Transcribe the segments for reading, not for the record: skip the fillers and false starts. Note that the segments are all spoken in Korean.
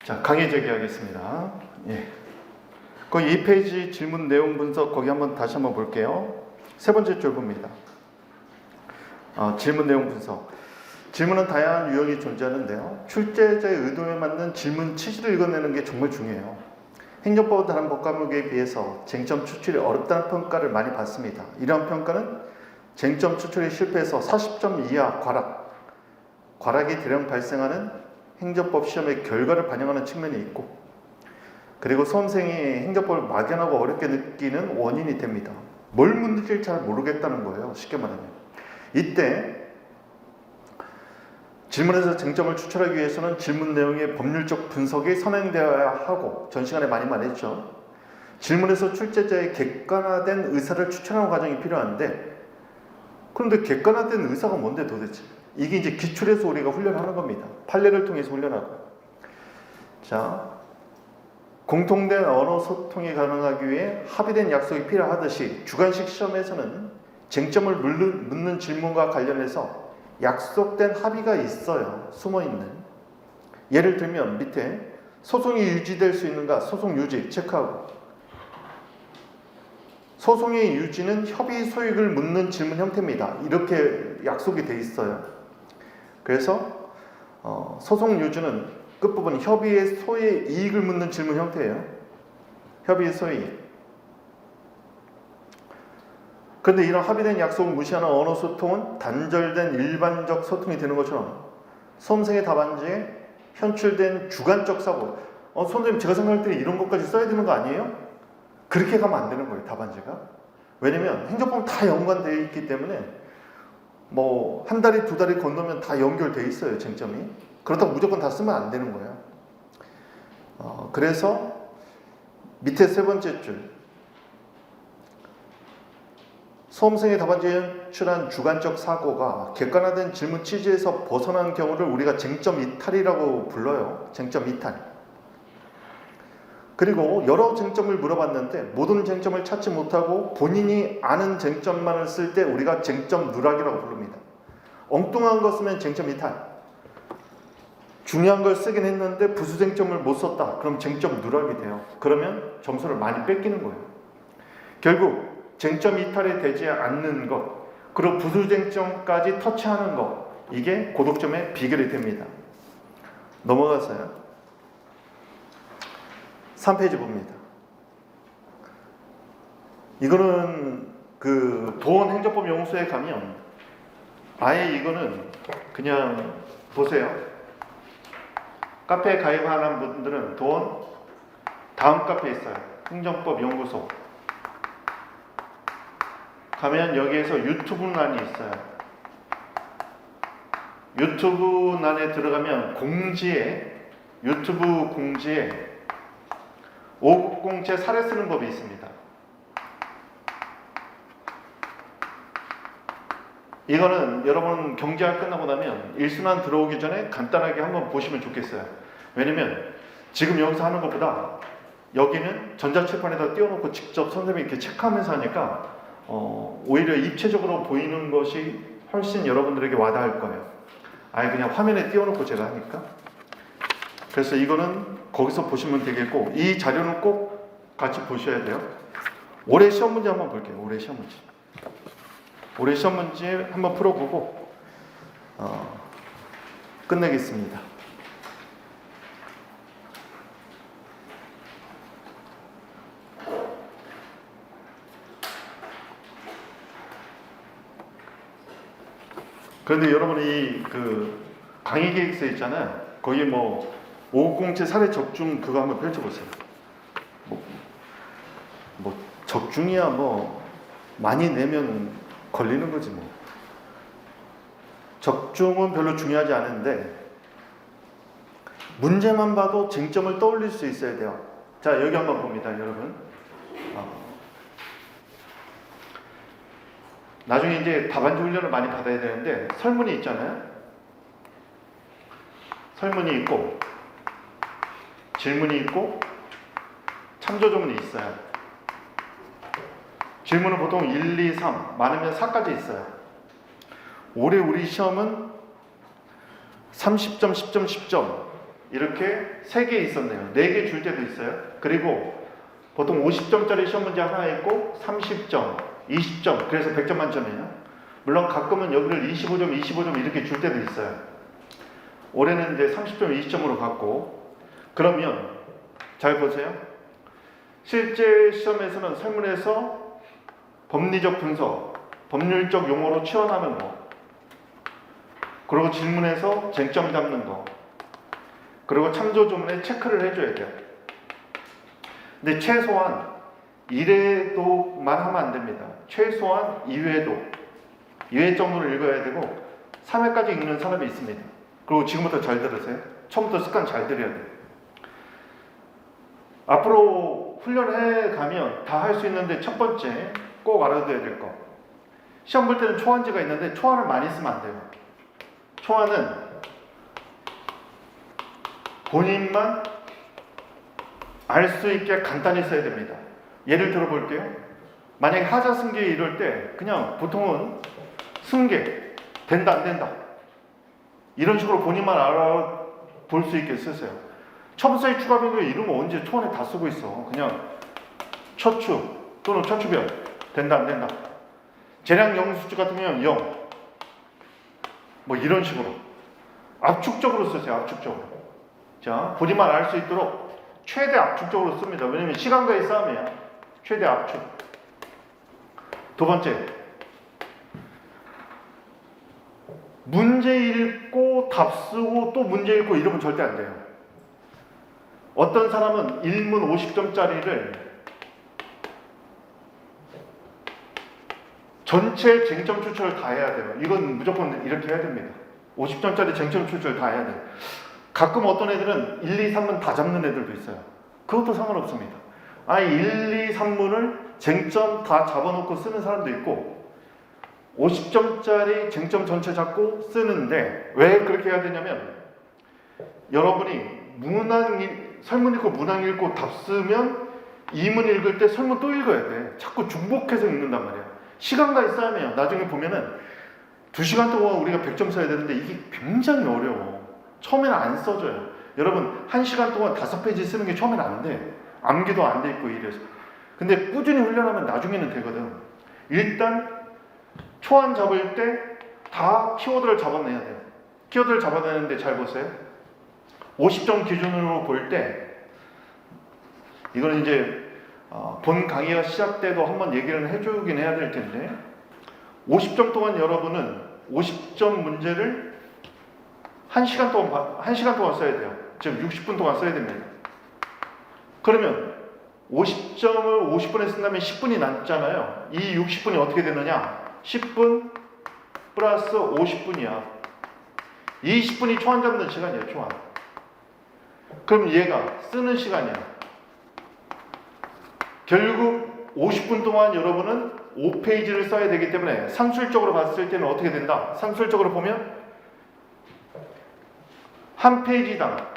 자, 강의 제기하겠습니다. 예. 거기 2페이지 질문 내용 분석 거기 다시 한번 볼게요. 세 번째 줄 봅니다. 질문 내용 분석. 질문은 다양한 유형이 존재하는데요. 출제자의 의도에 맞는 질문 취지를 읽어내는 게 정말 중요해요. 행정법은 다른 법과목에 비해서 쟁점 추출이 어렵다는 평가를 많이 받습니다. 이러한 평가는 쟁점 추출이 실패해서 40점 이하 과락이 대량 발생하는 행정법 시험의 결과를 반영하는 측면이 있고, 그리고 수험생이 행정법을 막연하고 어렵게 느끼는 원인이 됩니다. 뭘 묻는지 잘 모르겠다는 거예요. 쉽게 말하면. 이때 질문에서 쟁점을 추출하기 위해서는 질문 내용의 법률적 분석이 선행되어야 하고, 전 시간에 많이 말했죠. 질문에서 출제자의 객관화된 의사를 추출하는 과정이 필요한데, 그런데 객관화된 의사가 뭔데 도대체? 이게 이제 기출에서 우리가 훈련하는 겁니다. 판례를 통해서 훈련하고. 자, 공통된 언어 소통이 가능하기 위해 합의된 약속이 필요하듯이 주관식 시험에서는 쟁점을 묻는 질문과 관련해서 약속된 합의가 있어요. 숨어있는. 예를 들면 밑에 소송이 유지될 수 있는가, 소송 유지 체크하고, 소송의 유지는 협의 소익을 묻는 질문 형태입니다. 이렇게 약속이 돼 있어요. 그래서 소송 유지는 끝부분 협의의 소의 이익을 묻는 질문 형태예요. 협의의 소의. 그런데 이런 합의된 약속을 무시하는 언어 소통은 단절된 일반적 소통이 되는 것처럼 수험생의 답안지에 현출된 주관적 사고, 선생님 제가 생각할 때 이런 것까지 써야 되는 거 아니에요? 그렇게 가면 안 되는 거예요, 답안지가. 왜냐면 행정법은 다 연관되어 있기 때문에 뭐 한 달이 두 달이 건너면 다 연결되어 있어요, 쟁점이. 그렇다고 무조건 다 쓰면 안 되는 거예요. 그래서 밑에 세 번째 줄, 수험생의 답안지에 현출한 주관적 사고가 객관화된 질문 취지에서 벗어난 경우를 우리가 쟁점 이탈이라고 불러요. 쟁점 이탈. 그리고 여러 쟁점을 물어봤는데 모든 쟁점을 찾지 못하고 본인이 아는 쟁점만을 쓸 때 우리가 쟁점 누락이라고 부릅니다. 엉뚱한 거 쓰면 쟁점 이탈. 중요한 걸 쓰긴 했는데 부수 쟁점을 못 썼다. 그럼 쟁점 누락이 돼요. 그러면 점수를 많이 뺏기는 거예요. 결국 쟁점 이탈이 되지 않는 것, 그리고 부수 쟁점까지 터치하는 것, 이게 고득점의 비결이 됩니다. 넘어가서요. 3페이지 봅니다. 이거는 그 보건행정법 연구소에 가면 아예 이거는 그냥 보세요. 카페에 가입하는 분들은 다음 카페에 있어요. 행정법 연구소. 가면 여기에서 유튜브란이 있어요. 유튜브란에 들어가면 유튜브 공지에 590제 사례 쓰는 법이 있습니다. 이거는 여러분 경제학 끝나고 나면 일순환 들어오기 전에 간단하게 한번 보시면 좋겠어요. 왜냐면 지금 여기서 하는 것보다 여기는 전자칠판에다 띄워놓고 직접 선생님이 이렇게 체크하면서 하니까 오히려 입체적으로 보이는 것이 훨씬 여러분들에게 와닿을 거예요. 아예 그냥 화면에 띄워놓고 제가 하니까. 그래서 이거는 거기서 보시면 되겠고, 이 자료는 꼭 같이 보셔야 돼요. 올해 시험 문제 한번 볼게요. 올해 시험 문제 한번 풀어보고 끝내겠습니다. 그런데 여러분이 그 강의 계획서 있잖아요. 거기 뭐 590제 사례 적중 그거 한번 펼쳐보세요. 뭐 적중이야 뭐 많이 내면 걸리는 거지 뭐. 적중은 별로 중요하지 않은데 문제만 봐도 쟁점을 떠올릴 수 있어야 돼요. 자, 여기 한번 봅니다, 여러분. 나중에 이제 답안지 훈련을 많이 받아야 되는데 설문이 있잖아요. 설문이 있고 질문이 있고 참조조문이 있어요. 질문은 보통 1, 2, 3, 많으면 4까지 있어요. 올해 우리 시험은 30점, 10점, 10점 이렇게 3개 있었네요. 4개 줄 때도 있어요. 그리고 보통 50점짜리 시험 문제 하나 있고 30점, 20점, 그래서 100점 만점이에요. 물론 가끔은 여기를 25점, 25점 이렇게 줄 때도 있어요. 올해는 이제 30점, 20점으로 갔고, 그러면 잘 보세요. 실제 시험에서는 설문에서 법리적 분석, 법률적 용어로 치환하는 거, 그리고 질문에서 쟁점 잡는 거, 그리고 참조 조문에 체크를 해줘야 돼요. 근데 최소한 1회도만 하면 안 됩니다. 최소한 2회 정도를 읽어야 되고 3회까지 읽는 사람이 있습니다. 그리고 지금부터 잘 들으세요. 처음부터 습관 잘 들여야 돼요. 앞으로 훈련해 가면 다 할 수 있는데 첫 번째 꼭 알아둬야 될 거. 시험 볼 때는 초안지가 있는데 초안을 많이 쓰면 안 돼요. 초안은 본인만 알 수 있게 간단히 써야 됩니다. 예를 들어 볼게요. 만약에 하자 승계 이럴 때 그냥 보통은 승계 된다 안 된다 이런 식으로 본인만 알아볼 수 있게 쓰세요. 첨사의 추가 변경 이런 거 언제 초안에 다 쓰고 있어. 그냥 처추 또는 처추변 된다 안 된다. 재량 영수증 같은 경우는 0 뭐 이런 식으로 압축적으로 쓰세요. 압축적으로. 자, 본인만 알 수 있도록 최대 압축적으로 씁니다. 왜냐면 시간과의 싸움이야. 최대 압축. 두 번째, 문제 읽고 답 쓰고 또 문제 읽고 이러면 절대 안 돼요. 어떤 사람은 1문 50점짜리를 전체 쟁점 추출을 다 해야 돼요. 이건 무조건 이렇게 해야 됩니다. 50점짜리 쟁점 추출 다 해야 돼요. 가끔 어떤 애들은 1, 2, 3문 다 잡는 애들도 있어요. 그것도 상관없습니다. 아니 1, 2, 3문을 쟁점 다 잡아놓고 쓰는 사람도 있고 50점짜리 쟁점 전체 잡고 쓰는데 왜 그렇게 해야 되냐면 여러분이 설문 읽고 문항 읽고 답 쓰면 2문 읽을 때 설문 또 읽어야 돼. 자꾸 중복해서 읽는단 말이야. 시간과의 싸움이에요. 나중에 보면은 2시간 동안 우리가 100점 써야 되는데 이게 굉장히 어려워. 처음에는 안 써져요. 여러분 1시간 동안 5페이지 쓰는 게 처음에는 안 돼. 암기도 안 돼 있고 이래서. 근데 꾸준히 훈련하면 나중에는 되거든. 일단 초안 잡을 때 다 키워드를 잡아내야 돼요. 키워드를 잡아내는데 잘 보세요. 50점 기준으로 볼 때 이거는 이제 본 강의가 시작돼도 한번 얘기를 해주긴 해야 될 텐데 50점 동안 여러분은 50점 문제를 1시간 동안 써야 돼요. 즉 60분 동안 써야 됩니다. 그러면 50점을 50분에 쓴다면 10분이 남잖아요. 이 60분이 어떻게 되느냐? 10분 플러스 50분이야. 이 10분이 초안 잡는 시간이에요. 초안. 그럼 얘가 쓰는 시간이야. 결국 50분 동안 여러분은 5페이지를 써야 되기 때문에 산술적으로 봤을 때는 어떻게 된다? 산술적으로 보면 한 페이지당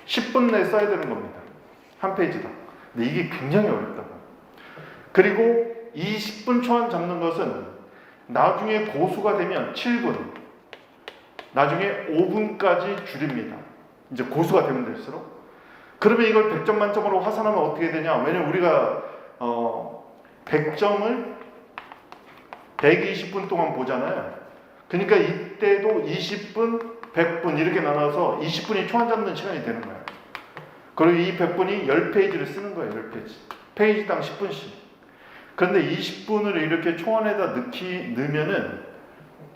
10분 내에 써야 되는 겁니다. 한 페이지당. 근데 이게 굉장히 어렵다고. 그리고 이 10분 초안 잡는 것은 나중에 고수가 되면 7분, 나중에 5분까지 줄입니다. 이제 고수가 되면 될수록. 그러면 이걸 100점 만점으로 화산하면 어떻게 되냐? 왜냐면 우리가 100점을 120분 동안 보잖아요. 그러니까 이때도 20분, 100분 이렇게 나눠서 20분이 초안 잡는 시간이 되는 거예요. 그리고 이 100분이 10페이지를 쓰는 거예요. 10페이지. 페이지당 10분씩. 그런데 20분을 이렇게 초안에다 넣으면은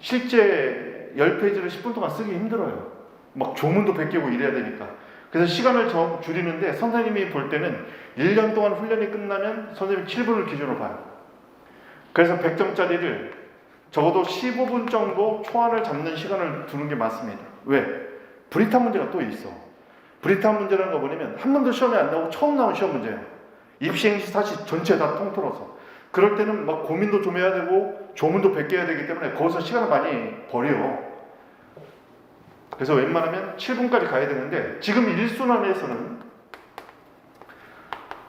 실제 10페이지를 10분 동안 쓰기 힘들어요. 막 조문도 베끼고 이래야 되니까. 그래서 시간을 줄이는데 선생님이 볼 때는 1년 동안 훈련이 끝나면 선생님이 7분을 기준으로 봐요. 그래서 100점짜리를 적어도 15분 정도 초안을 잡는 시간을 두는 게 맞습니다. 왜? 브리탑 문제가 또 있어. 브리탑 문제라는 거 뭐냐면 한 번도 시험에 안 나오고 처음 나온 시험 문제예요. 입시행시 사실 전체 다 통틀어서. 그럴 때는 막 고민도 좀 해야 되고 조문도 베껴야 되기 때문에 거기서 시간을 많이 버려. 그래서 웬만하면 7분까지 가야 되는데 지금 1순환에서는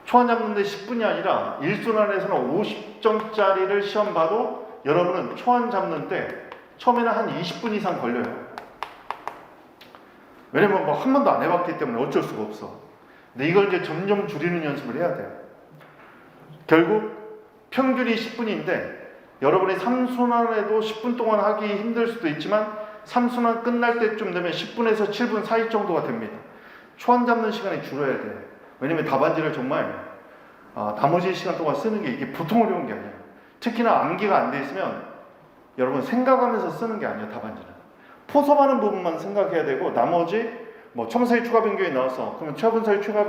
초안 잡는데 10분이 아니라 1순환에서는 50점짜리를 시험 봐도 여러분은 초안 잡는데 처음에는 한 20분 이상 걸려요. 왜냐면 뭐 한 번도 안 해봤기 때문에 어쩔 수가 없어. 근데 이걸 이제 점점 줄이는 연습을 해야 돼요. 결국 평균이 10분인데 여러분이 3순환에도 10분 동안 하기 힘들 수도 있지만 3순환 끝날 때쯤 되면 10분에서 7분 사이 정도가 됩니다. 초안 잡는 시간이 줄어야 돼요. 왜냐면 답안지를 정말 나머지 시간 동안 쓰는 게 이게 보통 어려운 게 아니에요. 특히나 암기가 안 돼 있으면 여러분 생각하면서 쓰는 게 아니에요. 답안지는 포섭하는 부분만 생각해야 되고 나머지 뭐 첨사의 추가 변경이 나왔어. 그러면 처분사의 추가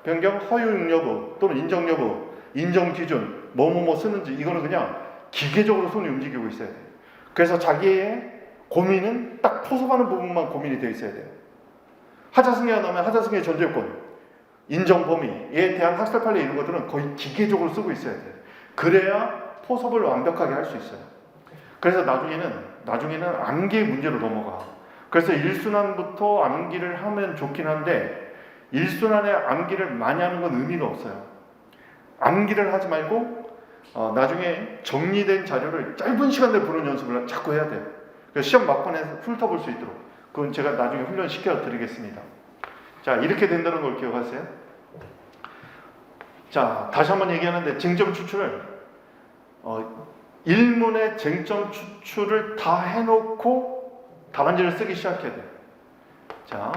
변경 허용 여부 또는 인정 여부, 인정 기준 뭐뭐뭐 쓰는지 이거는 그냥 기계적으로 손이 움직이고 있어야 돼요. 그래서 자기의 고민은 딱 포섭하는 부분만 고민이 되어 있어야 돼요. 하자승계가 나오면 하자승계 전제요건, 인정 범위에 대한 학습 판례 이런 것들은 거의 기계적으로 쓰고 있어야 돼요. 그래야 포섭을 완벽하게 할 수 있어요. 그래서 나중에는 암기 문제로 넘어가. 그래서 1순환부터 암기를 하면 좋긴 한데 1순환에 암기를 많이 하는 건 의미가 없어요. 암기를 하지 말고 나중에 정리된 자료를 짧은 시간 내에 보는 연습을 자꾸 해야 돼요. 그래서 시험 막판에 훑어볼 수 있도록 그건 제가 나중에 훈련시켜 드리겠습니다. 자, 이렇게 된다는 걸 기억하세요. 자, 다시 한번 얘기하는데 쟁점 추출을 1문의 쟁점 추출을 다 해놓고 답안지를 쓰기 시작해야 돼요. 자,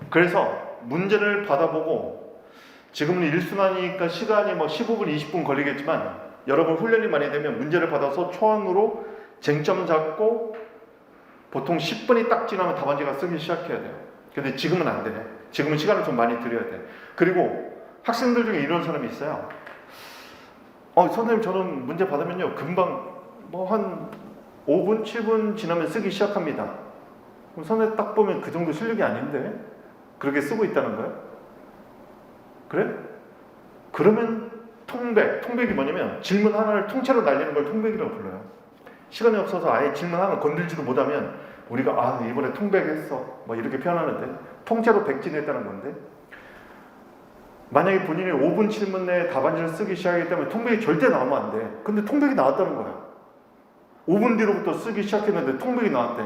그래서 문제를 받아보고 지금은 1순환이니까 시간이 뭐 15분, 20분 걸리겠지만 여러분 훈련이 많이 되면 문제를 받아서 초안으로 쟁점 잡고 보통 10분이 딱 지나면 답안지가 쓰기 시작해야 돼요. 근데 지금은 안 돼. 지금은 시간을 좀 많이 들여야 돼. 그리고 학생들 중에 이런 사람이 있어요. 선생님 저는 문제 받으면요 금방 뭐 한 5분, 7분 지나면 쓰기 시작합니다. 그럼 선생님 딱 보면 그 정도 실력이 아닌데 그렇게 쓰고 있다는 거예요? 그래? 그러면 통백이 뭐냐면 질문 하나를 통째로 날리는 걸 통백이라고 불러요. 시간이 없어서 아예 질문 하나 건들지도 못하면 우리가 이번에 통백했어 뭐 이렇게 표현하는데 통째로 백진했다는 건데 만약에 본인이 5분 7분 내에 답안지를 쓰기 시작하기 때문에 통백이 절대 나오면 안 돼. 근데 통백이 나왔다는 거야. 5분 뒤로부터 쓰기 시작했는데 통백이 나왔대.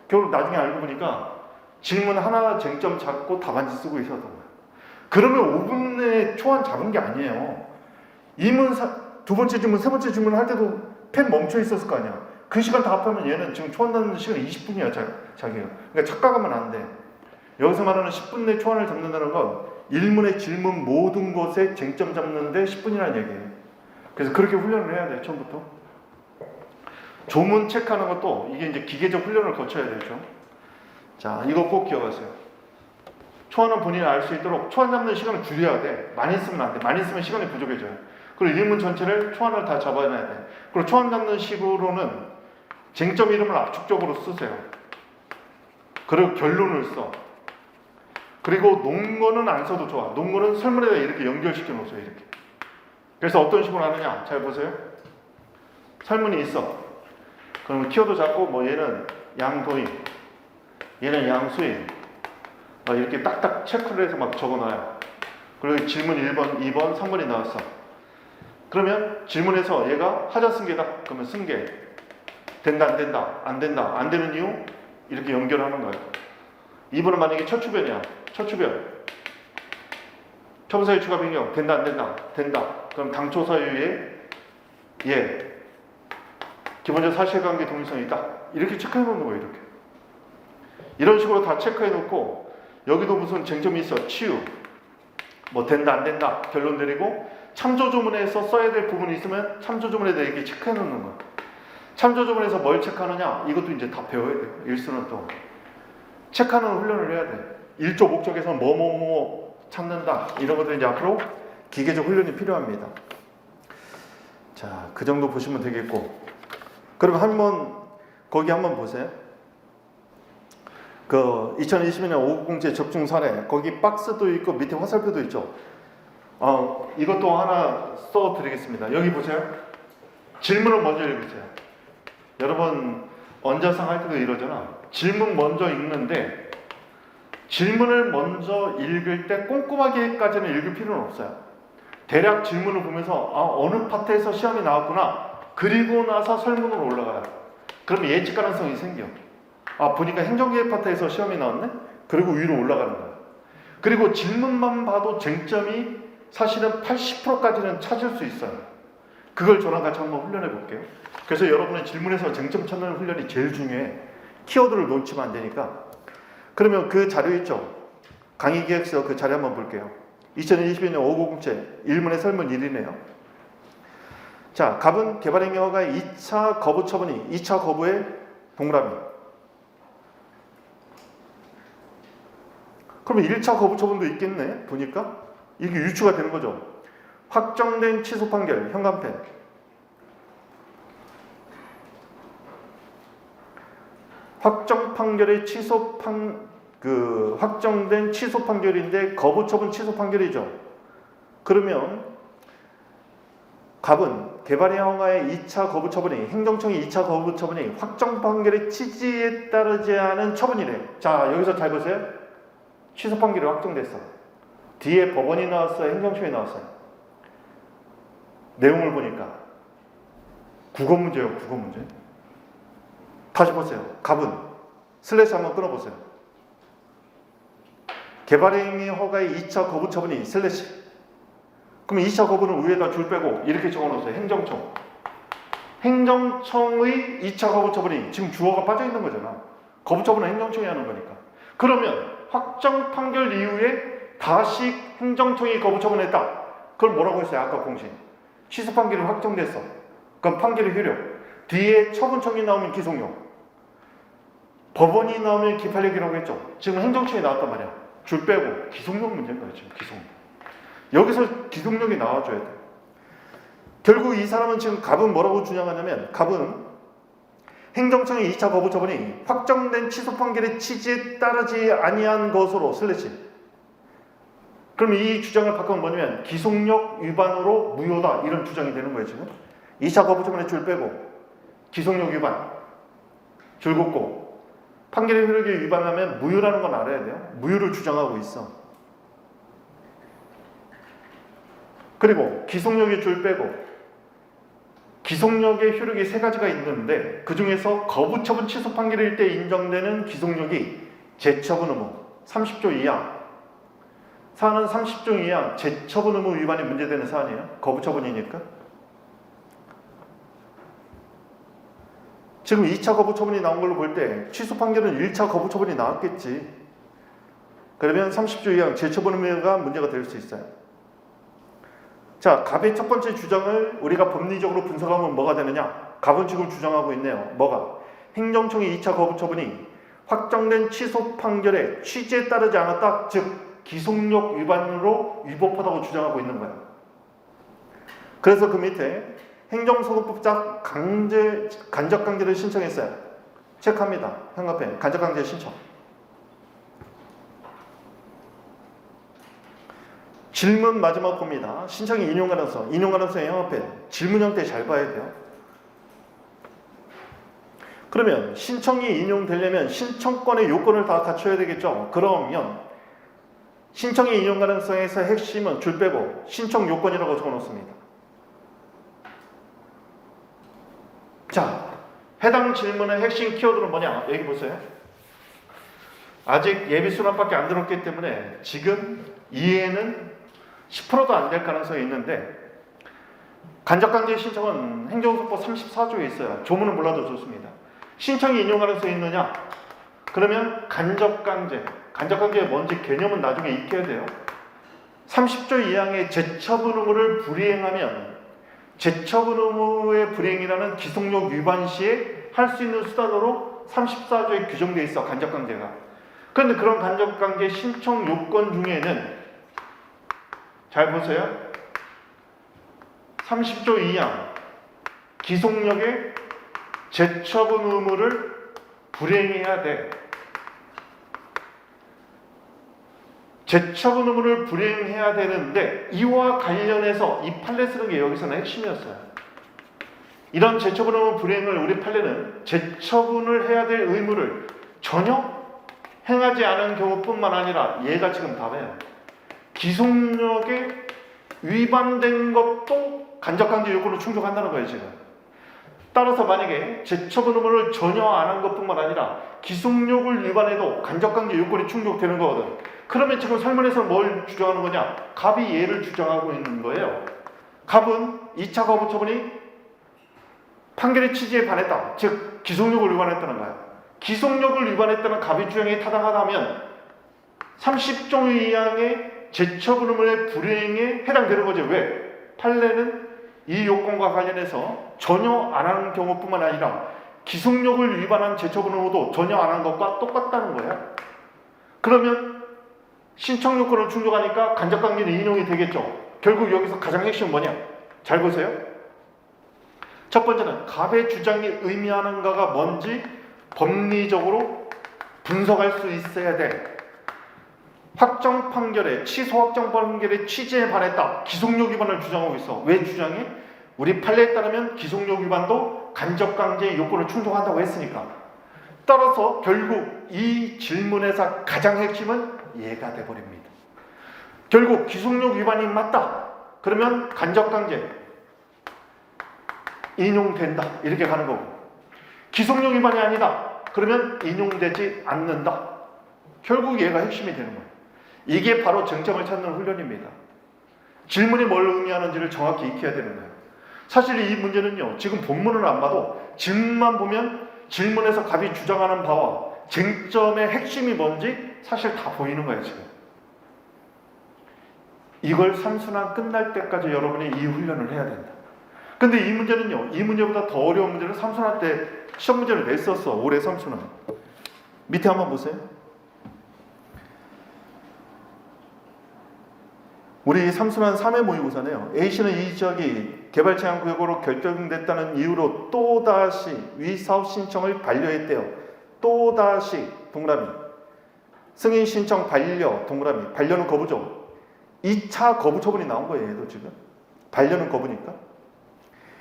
결국 나중에 알고 보니까 질문 하나 쟁점 잡고 답안지 쓰고 있었던 거야. 그러면 5분 내에 초안 잡은 게 아니에요. 두 번째 질문, 세 번째 질문 할 때도 펜 멈춰 있었을 거 아니야. 그 시간 다 합하면 얘는 지금 초안 잡는 시간이 20분이야, 자기가. 그러니까 착각하면 안 돼. 여기서 말하는 10분 내 초안을 잡는다는 건 1문의 질문 모든 것에 쟁점 잡는데 10분이라는 얘기예요. 그래서 그렇게 훈련을 해야 돼요, 처음부터. 조문 체크하는 것도 이게 이제 기계적 훈련을 거쳐야 되죠. 자, 이거 꼭 기억하세요. 초안은 본인이 알 수 있도록 초안 잡는 시간을 줄여야 돼. 많이 쓰면 안 돼. 많이 쓰면 시간이 부족해져요. 그리고 1문 전체를 초안을 다 잡아놔야 돼. 그리고 초안 잡는 식으로는 쟁점 이름을 압축적으로 쓰세요. 그리고 결론을 써. 그리고 논거는 안 써도 좋아. 논거는 설문에다 이렇게 연결시켜 놓으세요. 이렇게. 그래서 어떤 식으로 하느냐? 잘 보세요. 설문이 있어. 그러면 키워드 잡고 뭐 얘는 양도임, 얘는 양수임 이렇게 딱딱 체크를 해서 막 적어놔요. 그리고 질문 1번, 2번, 3번이 나왔어. 그러면 질문에서 얘가 하자승계다. 그러면 승계. 된다, 안 된다, 안 된다, 안 되는 이유 이렇게 연결하는 거예요. 2번은 만약에 첫추변이야. 첫추변. 첨사의 추가 변경. 된다, 안 된다, 된다. 그럼 당초 사유에 예. 기본적 사실관계 동일성이 있다. 이렇게 체크해 놓는 거예요. 이렇게. 이런 식으로 다 체크해 놓고 여기도 무슨 쟁점이 있어. 치유. 뭐 된다, 안 된다. 결론 내리고 참조조문에서 써야 될 부분이 있으면 참조조문에다 이렇게 체크해 놓는 거예요. 참조조문에서 뭘 체크하느냐? 이것도 이제 다 배워야 돼요. 1순환 동안. 체크하는 훈련을 해야 돼. 1조 목적에서는 뭐뭐뭐 찾는다. 이런 것들 이제 앞으로 기계적 훈련이 필요합니다. 자, 그 정도 보시면 되겠고. 그럼 거기 한번 보세요. 그 2020년 590제 접종 사례 거기 박스도 있고 밑에 화살표도 있죠. 이것도 하나 써드리겠습니다. 여기 보세요. 질문을 먼저 읽으세요. 여러분 언자상 할 때도 이러잖아. 질문 먼저 읽는데 질문을 먼저 읽을 때 꼼꼼하게까지는 읽을 필요는 없어요. 대략 질문을 보면서 어느 파트에서 시험이 나왔구나. 그리고 나서 설문으로 올라가요. 그러면 예측 가능성이 생겨. 아, 보니까 행정개혁 파트에서 시험이 나왔네? 그리고 위로 올라가는 거야. 그리고 질문만 봐도 쟁점이 사실은 80%까지는 찾을 수 있어요. 그걸 저랑 같이 한번 훈련해 볼게요. 그래서 여러분의 질문에서 쟁점 찾는 훈련이 제일 중요해. 키워드를 놓치면 안 되니까. 그러면 그 자료 있죠? 강의 기획서 그 자료 한번 볼게요. 2022년 550제 1문의 설문 1이네요. 자, 갑은 개발행위 허가의 2차 거부 처분이 2차 거부의 동그라미. 그러면 1차 거부 처분도 있겠네. 보니까 이게 유추가 되는 거죠. 확정된 취소 판결 현관펜. 확정 판결의 확정된 취소 판결인데 거부 처분 취소 판결이죠. 그러면 갑은 개발의 허가의 2차 거부 처분이 행정청의 2차 거부 처분이 확정 판결의 취지에 따르지 않은 처분이래. 자, 여기서 잘 보세요. 취소 판결이 확정됐어. 뒤에 법원이 나왔어요, 행정청이 나왔어요. 내용을 보니까 국어 문제예요, 국어 문제. 다시 보세요. 갑은 슬래시 한번 끊어보세요. 개발행위 허가의 2차 거부 처분이 슬래시. 그럼 2차 거부는 위에다 줄 빼고 이렇게 적어놓으세요. 행정청. 행정청의 2차 거부 처분이 지금 주어가 빠져있는 거잖아. 거부 처분은 행정청이 하는 거니까. 그러면 확정 판결 이후에 다시 행정청이 거부 처분했다. 그걸 뭐라고 했어요? 아까 공식. 취소 판결이 확정됐어. 그럼 판결의 효력. 뒤에 처분청이 나오면 기속력. 법원이 나오면 기판력이라고 했죠. 지금 행정청이 나왔단 말이야. 줄 빼고 기속력 문제인 거예요. 지금 기속력. 여기서 기속력이 나와줘야 돼. 결국 이 사람은 지금 갑은 뭐라고 주장하냐면 갑은 행정청의 2차 거부 처분이 확정된 취소 판결의 취지에 따르지 아니한 것으로 슬래시. 그럼 이 주장을 바꾸면 뭐냐면 기속력 위반으로 무효다 이런 주장이 되는 거예요. 지금 2차 거부 처분에 줄 빼고 기속력 위반 줄 긋고 판결의 효력에 위반하면 무효라는 건 알아야 돼요. 무효를 주장하고 있어. 그리고 기속력에 줄 빼고 기속력의 효력이 세 가지가 있는데 그 중에서 거부 처분 취소 판결일 때 인정되는 기속력이 재처분 의무 30조 2항 사안은 30조 2항 재처분 의무 위반이 문제되는 사안이에요. 거부 처분이니까. 지금 2차 거부 처분이 나온 걸로 볼 때 취소 판결은 1차 거부 처분이 나왔겠지. 그러면 30조 2항 재처분 의무가 문제가 될 수 있어요. 자, 갑의 첫 번째 주장을 우리가 법리적으로 분석하면 뭐가 되느냐? 갑은 지금 주장하고 있네요. 뭐가? 행정청의 2차 거부 처분이 확정된 취소 판결의 취지에 따르지 않았다. 즉 기속력 위반으로 위법하다고 주장하고 있는 거야. 그래서 그 밑에 행정소송법상 간접강제를 신청했어요. 체크합니다. 현관펜 간접강제 신청. 질문 마지막 겁니다. 신청의 인용 가능성, 인용 가능성의 현황펜. 질문 형태 잘 봐야 돼요. 그러면 신청이 인용되려면 신청권의 요건을 다 갖춰야 되겠죠. 그러면 신청의 인용 가능성에서 핵심은 줄 빼고 신청 요건이라고 적어놓습니다. 자, 해당 질문의 핵심 키워드는 뭐냐? 여기 보세요. 아직 예비 수란밖에 안 들었기 때문에 지금 이해는 10%도 안 될 가능성이 있는데 간접강제 신청은 행정소법 34조에 있어요. 조문은 몰라도 좋습니다. 신청이 인용 가능성이 있느냐? 그러면 간접강제의 뭔지 개념은 나중에 익혀야 돼요. 30조 2항의 재처분 의무를 불이행하면 재처분 의무의 불이행이라는 기속력 위반 시에 할 수 있는 수단으로 34조에 규정되어 있어. 간접강제가. 그런데 그런 간접강제 신청 요건 중에는 잘 보세요. 30조 2항 기속력의 재처분 의무를 불이행해야 돼. 재처분 의무를 불이행해야 되는데 이와 관련해서 이 판례 쓰는 게 여기서는 핵심이었어요. 이런 재처분 의무 불이행을 우리 판례는 재처분을 해야 될 의무를 전혀 행하지 않은 경우뿐만 아니라 얘가 지금 답이에요. 기속력에 위반된 것도 간접강제 요건을 충족한다는 거예요. 지금 따라서 만약에 제처분 의무를 전혀 안 한 것뿐만 아니라 기속력을 위반해도 간접관계 요건이 충족되는 거거든. 그러면 지금 설문에서는 뭘 주장하는 거냐? 갑이 얘를 주장하고 있는 거예요. 갑은 2차 거부 처분이 판결의 취지에 반했다. 즉 기속력을 위반했다는 거야. 기속력을 위반했다는 갑의 주장에 타당하다면 30종 이항의 제처분 의무의 불이행에 해당되는 거죠. 왜? 판례는 이 요건과 관련해서 전혀 안 하는 경우뿐만 아니라 기속력을 위반한 제처분 의무도 전혀 안 한 것과 똑같다는 거야. 그러면 신청 요건을 충족하니까 간접관계는 인용이 되겠죠. 결국 여기서 가장 핵심은 뭐냐? 잘 보세요. 첫 번째는 갑의 주장이 의미하는가가 뭔지 법리적으로 분석할 수 있어야 돼. 확정 판결에 취소 확정 판결의 취지에 반했다. 기속력 위반을 주장하고 있어. 왜 주장해? 우리 판례에 따르면 기속력 위반도 간접강제의 요건을 충족한다고 했으니까. 따라서 결국 이 질문에서 가장 핵심은 이해가 돼버립니다. 결국 기속력 위반이 맞다. 그러면 간접강제 인용된다. 이렇게 가는 거고. 기속력 위반이 아니다. 그러면 인용되지 않는다. 결국 얘가 핵심이 되는 거예요. 이게 바로 쟁점을 찾는 훈련입니다. 질문이 뭘 의미하는지를 정확히 익혀야 되는 거예요. 사실 이 문제는요, 지금 본문을 안 봐도 질문만 보면 질문에서 갑이 주장하는 바와 쟁점의 핵심이 뭔지 사실 다 보이는 거예요, 지금. 이걸 삼순환 끝날 때까지 여러분이 이 훈련을 해야 된다. 근데 이 문제는요, 이 문제보다 더 어려운 문제를 삼순환 때 시험 문제를 냈었어. 올해 삼순환. 밑에 한번 보세요. 우리 삼순환 3회 모의고사네요. A씨는 이 지역이 개발제한구역으로 결정됐다는 이유로 또다시 위사업 신청을 반려했대요. 또다시 동그라미. 승인 신청 반려 동그라미. 반려는 거부죠. 2차 거부 처분이 나온 거예요. 얘도 지금. 반려는 거부니까.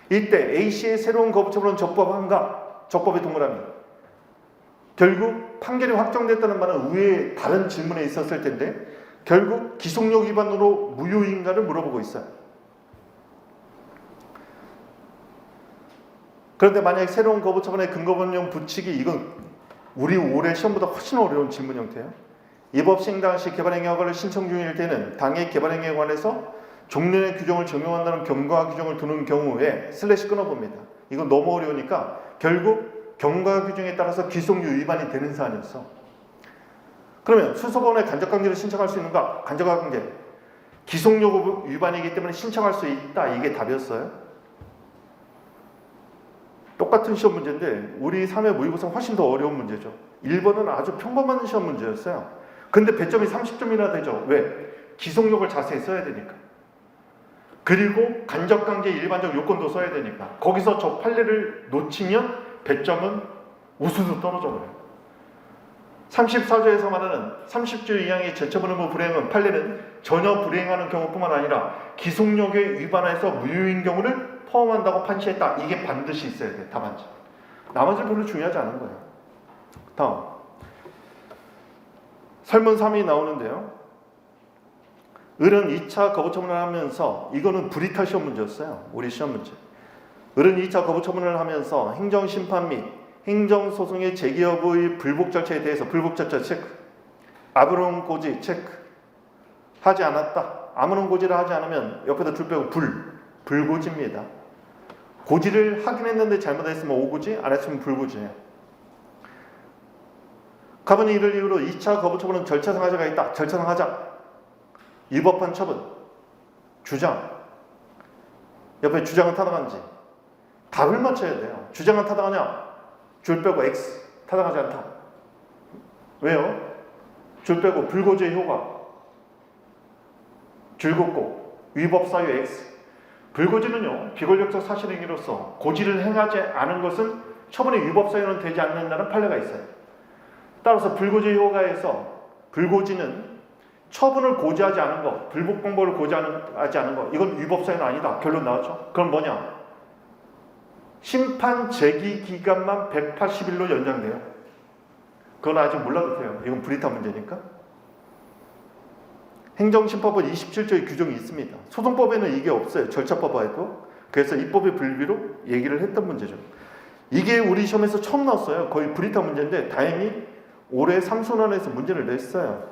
이때 A씨의 새로운 거부 처분은 적법한가? 적법의 동그라미. 결국 판결이 확정됐다는 말은 위에 다른 질문에 있었을 텐데 결국 기속력 위반으로 무효인가를 물어보고 있어요. 그런데 만약 새로운 거부 처분의 근거변경 붙이기, 이건 우리 올해 시험보다 훨씬 어려운 질문 형태예요. 이 법 시행 당시 개발행위 허가를 신청 중일 때는 당해 개발행위에 관해서 종련의 규정을 적용한다는 경과 규정을 두는 경우에 슬래시 끊어봅니다. 이건 너무 어려우니까 결국 경과 규정에 따라서 기속력 위반이 되는 사안이었어. 그러면 수소법원에 간접관계를 신청할 수 있는가? 간접관계. 기속력 위반이기 때문에 신청할 수 있다. 이게 답이었어요. 똑같은 시험 문제인데 우리 3회 모의고사 훨씬 더 어려운 문제죠. 1번은 아주 평범한 시험 문제였어요. 근데 배점이 30점이나 되죠. 왜? 기속력을 자세히 써야 되니까. 그리고 간접관계 일반적 요건도 써야 되니까. 거기서 저 판례를 놓치면 배점은 우수수 떨어져 버려요. 34조에서 말하는 30조 이항의 제처분 의무 불이행은 판례는 전혀 불이행하는 경우뿐만 아니라 기속력에 위반해서 무효인 경우를 포함한다고 판시했다. 이게 반드시 있어야 돼. 답안지. 나머지는 별로 중요하지 않은 거예요. 다음. 설문 3이 나오는데요. 을은 2차 거부 처분을 하면서, 이거는 불이탈 시험 문제였어요. 우리 시험 문제. 을은 2차 거부 처분을 하면서 행정심판 및 행정소송의 제기 여부의 불복 절차에 대해서 불복 절차 체크, 아무런 고지 체크 하지 않았다. 아무런 고지를 하지 않으면 옆에다 줄 빼고 불고지입니다. 고지를 하긴 했는데 잘못했으면 오고지, 안 했으면 불고지예요. 갑은 이를 이유로 2차 거부 처분은 절차상 하자가 있다. 절차상 하자. 위법한 처분, 주장. 옆에 주장은 타당한지 답을 맞춰야 돼요. 주장은 타당하냐? 줄 빼고 X. 타당하지 않다. 왜요? 줄 빼고 불고지의 효과. 줄 긋고 위법 사유 X. 불고지는요, 비권력적 사실행위로서 고지를 행하지 않은 것은 처분의 위법 사유는 되지 않는다는 판례가 있어요. 따라서 불고지의 효과에서 불고지는 처분을 고지하지 않은 것, 불복 공보를 고지하지 않은 것, 이건 위법 사유는 아니다. 결론 나왔죠? 그럼 뭐냐? 심판 제기 기간만 180일로 연장돼요. 그건 아직 몰라도 돼요. 이건 불이탈 문제니까. 행정심판법 27조의 규정이 있습니다. 소송법에는 이게 없어요. 절차법에도. 그래서 입법의 불비로 얘기를 했던 문제죠. 이게 우리 시험에서 처음 나왔어요. 거의 브리타 문제인데 다행히 올해 삼순환에서 문제를 냈어요.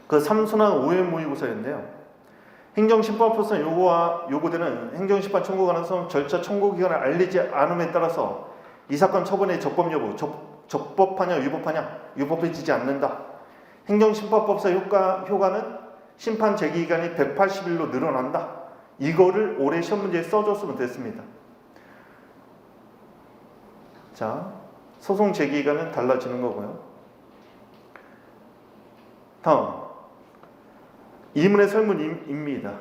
그 삼순환 오해 모의고사인데요. 행정심판법상 요구되는 행정심판 청구 가능성 절차 청구 기간을 알리지 않음에 따라서 이 사건 처분의 적법 여부, 적법하냐 위법하냐, 위법해지지 않는다. 행정심판법상 효과는 심판 제기기간이 180일로 늘어난다. 이거를 올해 시험 문제에 써줬으면 됐습니다. 자, 소송 제기기간은 달라지는 거고요. 다음, 이문의 설문입니다.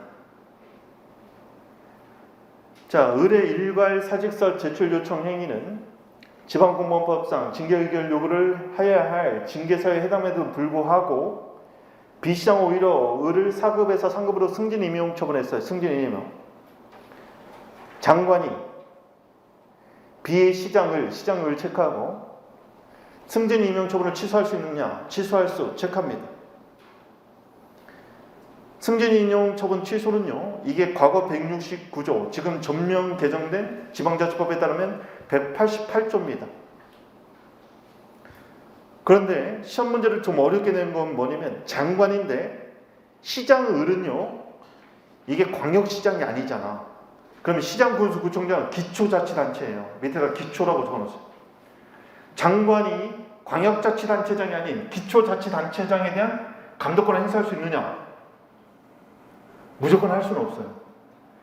자, 의뢰 일괄 사직서 제출 요청 행위는 지방공무원법상 징계 의결 요구를 하여야 할 징계사에 해당에도 불구하고 B시장 오히려 을을 4급에서 3급으로 승진 임용 처분했어요. 승진 임용. 장관이 B의 시장을 체크하고 승진 임용 처분을 취소할 수 있느냐? 취소할 수 체크합니다. 승진 임용 처분 취소는요. 이게 과거 169조, 지금 전면 개정된 지방자치법에 따르면 188조입니다. 그런데 시험 문제를 좀 어렵게 낸 건 뭐냐면 장관인데 시장을은요. 이게 광역시장이 아니잖아. 그러면 시장 군수 구청장은 기초자치단체예요. 밑에가 기초라고 적어놓았어요. 장관이 광역자치단체장이 아닌 기초자치단체장에 대한 감독권을 행사할 수 있느냐? 무조건 할 수는 없어요.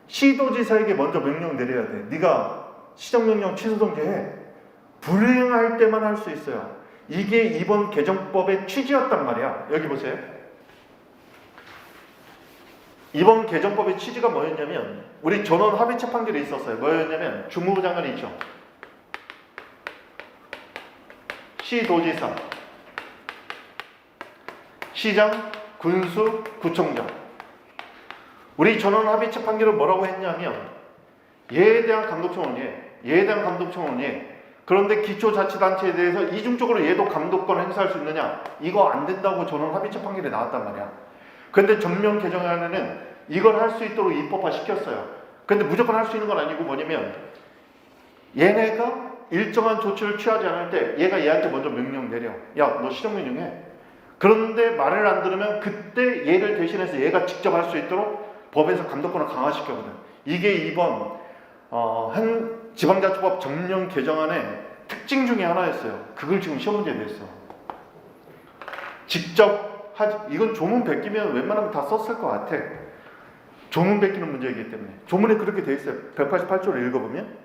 시도지사에게 먼저 명령 내려야 돼. 네가 시정명령 취소 정지해. 불이행할 때만 할 수 있어요. 이게 이번 개정법의 취지였단 말이야. 여기 보세요. 이번 개정법의 취지가 뭐였냐면 우리 전원 합의체 판결이 있었어요. 뭐였냐면 주무부 장관이 있죠. 시도지사, 시장, 군수, 구청장. 우리 전원 합의체 판결은 뭐라고 했냐면 얘에 대한 감독청은 얘에 대한 감독청은 그런데 기초자치단체에 대해서 이중적으로 얘도 감독권 행사할 수 있느냐? 이거 안 된다고 전원 합의체 판결이 나왔단 말이야. 근데 전면 개정안에는 이걸 할 수 있도록 입법화 시켰어요. 근데 무조건 할 수 있는 건 아니고 뭐냐면 얘네가 일정한 조치를 취하지 않을 때 얘가 얘한테 먼저 명령 내려. 야, 너 시정명령 해. 그런데 말을 안 들으면 그때 얘를 대신해서 얘가 직접 할 수 있도록 법에서 감독권을 강화시켰거든. 이게 이번 한 지방자치법 전면 개정안의 특징 중에 하나였어요. 그걸 지금 시험 문제에 냈어. 직접 이건 조문 베끼면 웬만하면 다 썼을 것 같아. 조문 베끼는 문제이기 때문에. 조문에 그렇게 돼 있어요. 188조를 읽어보면.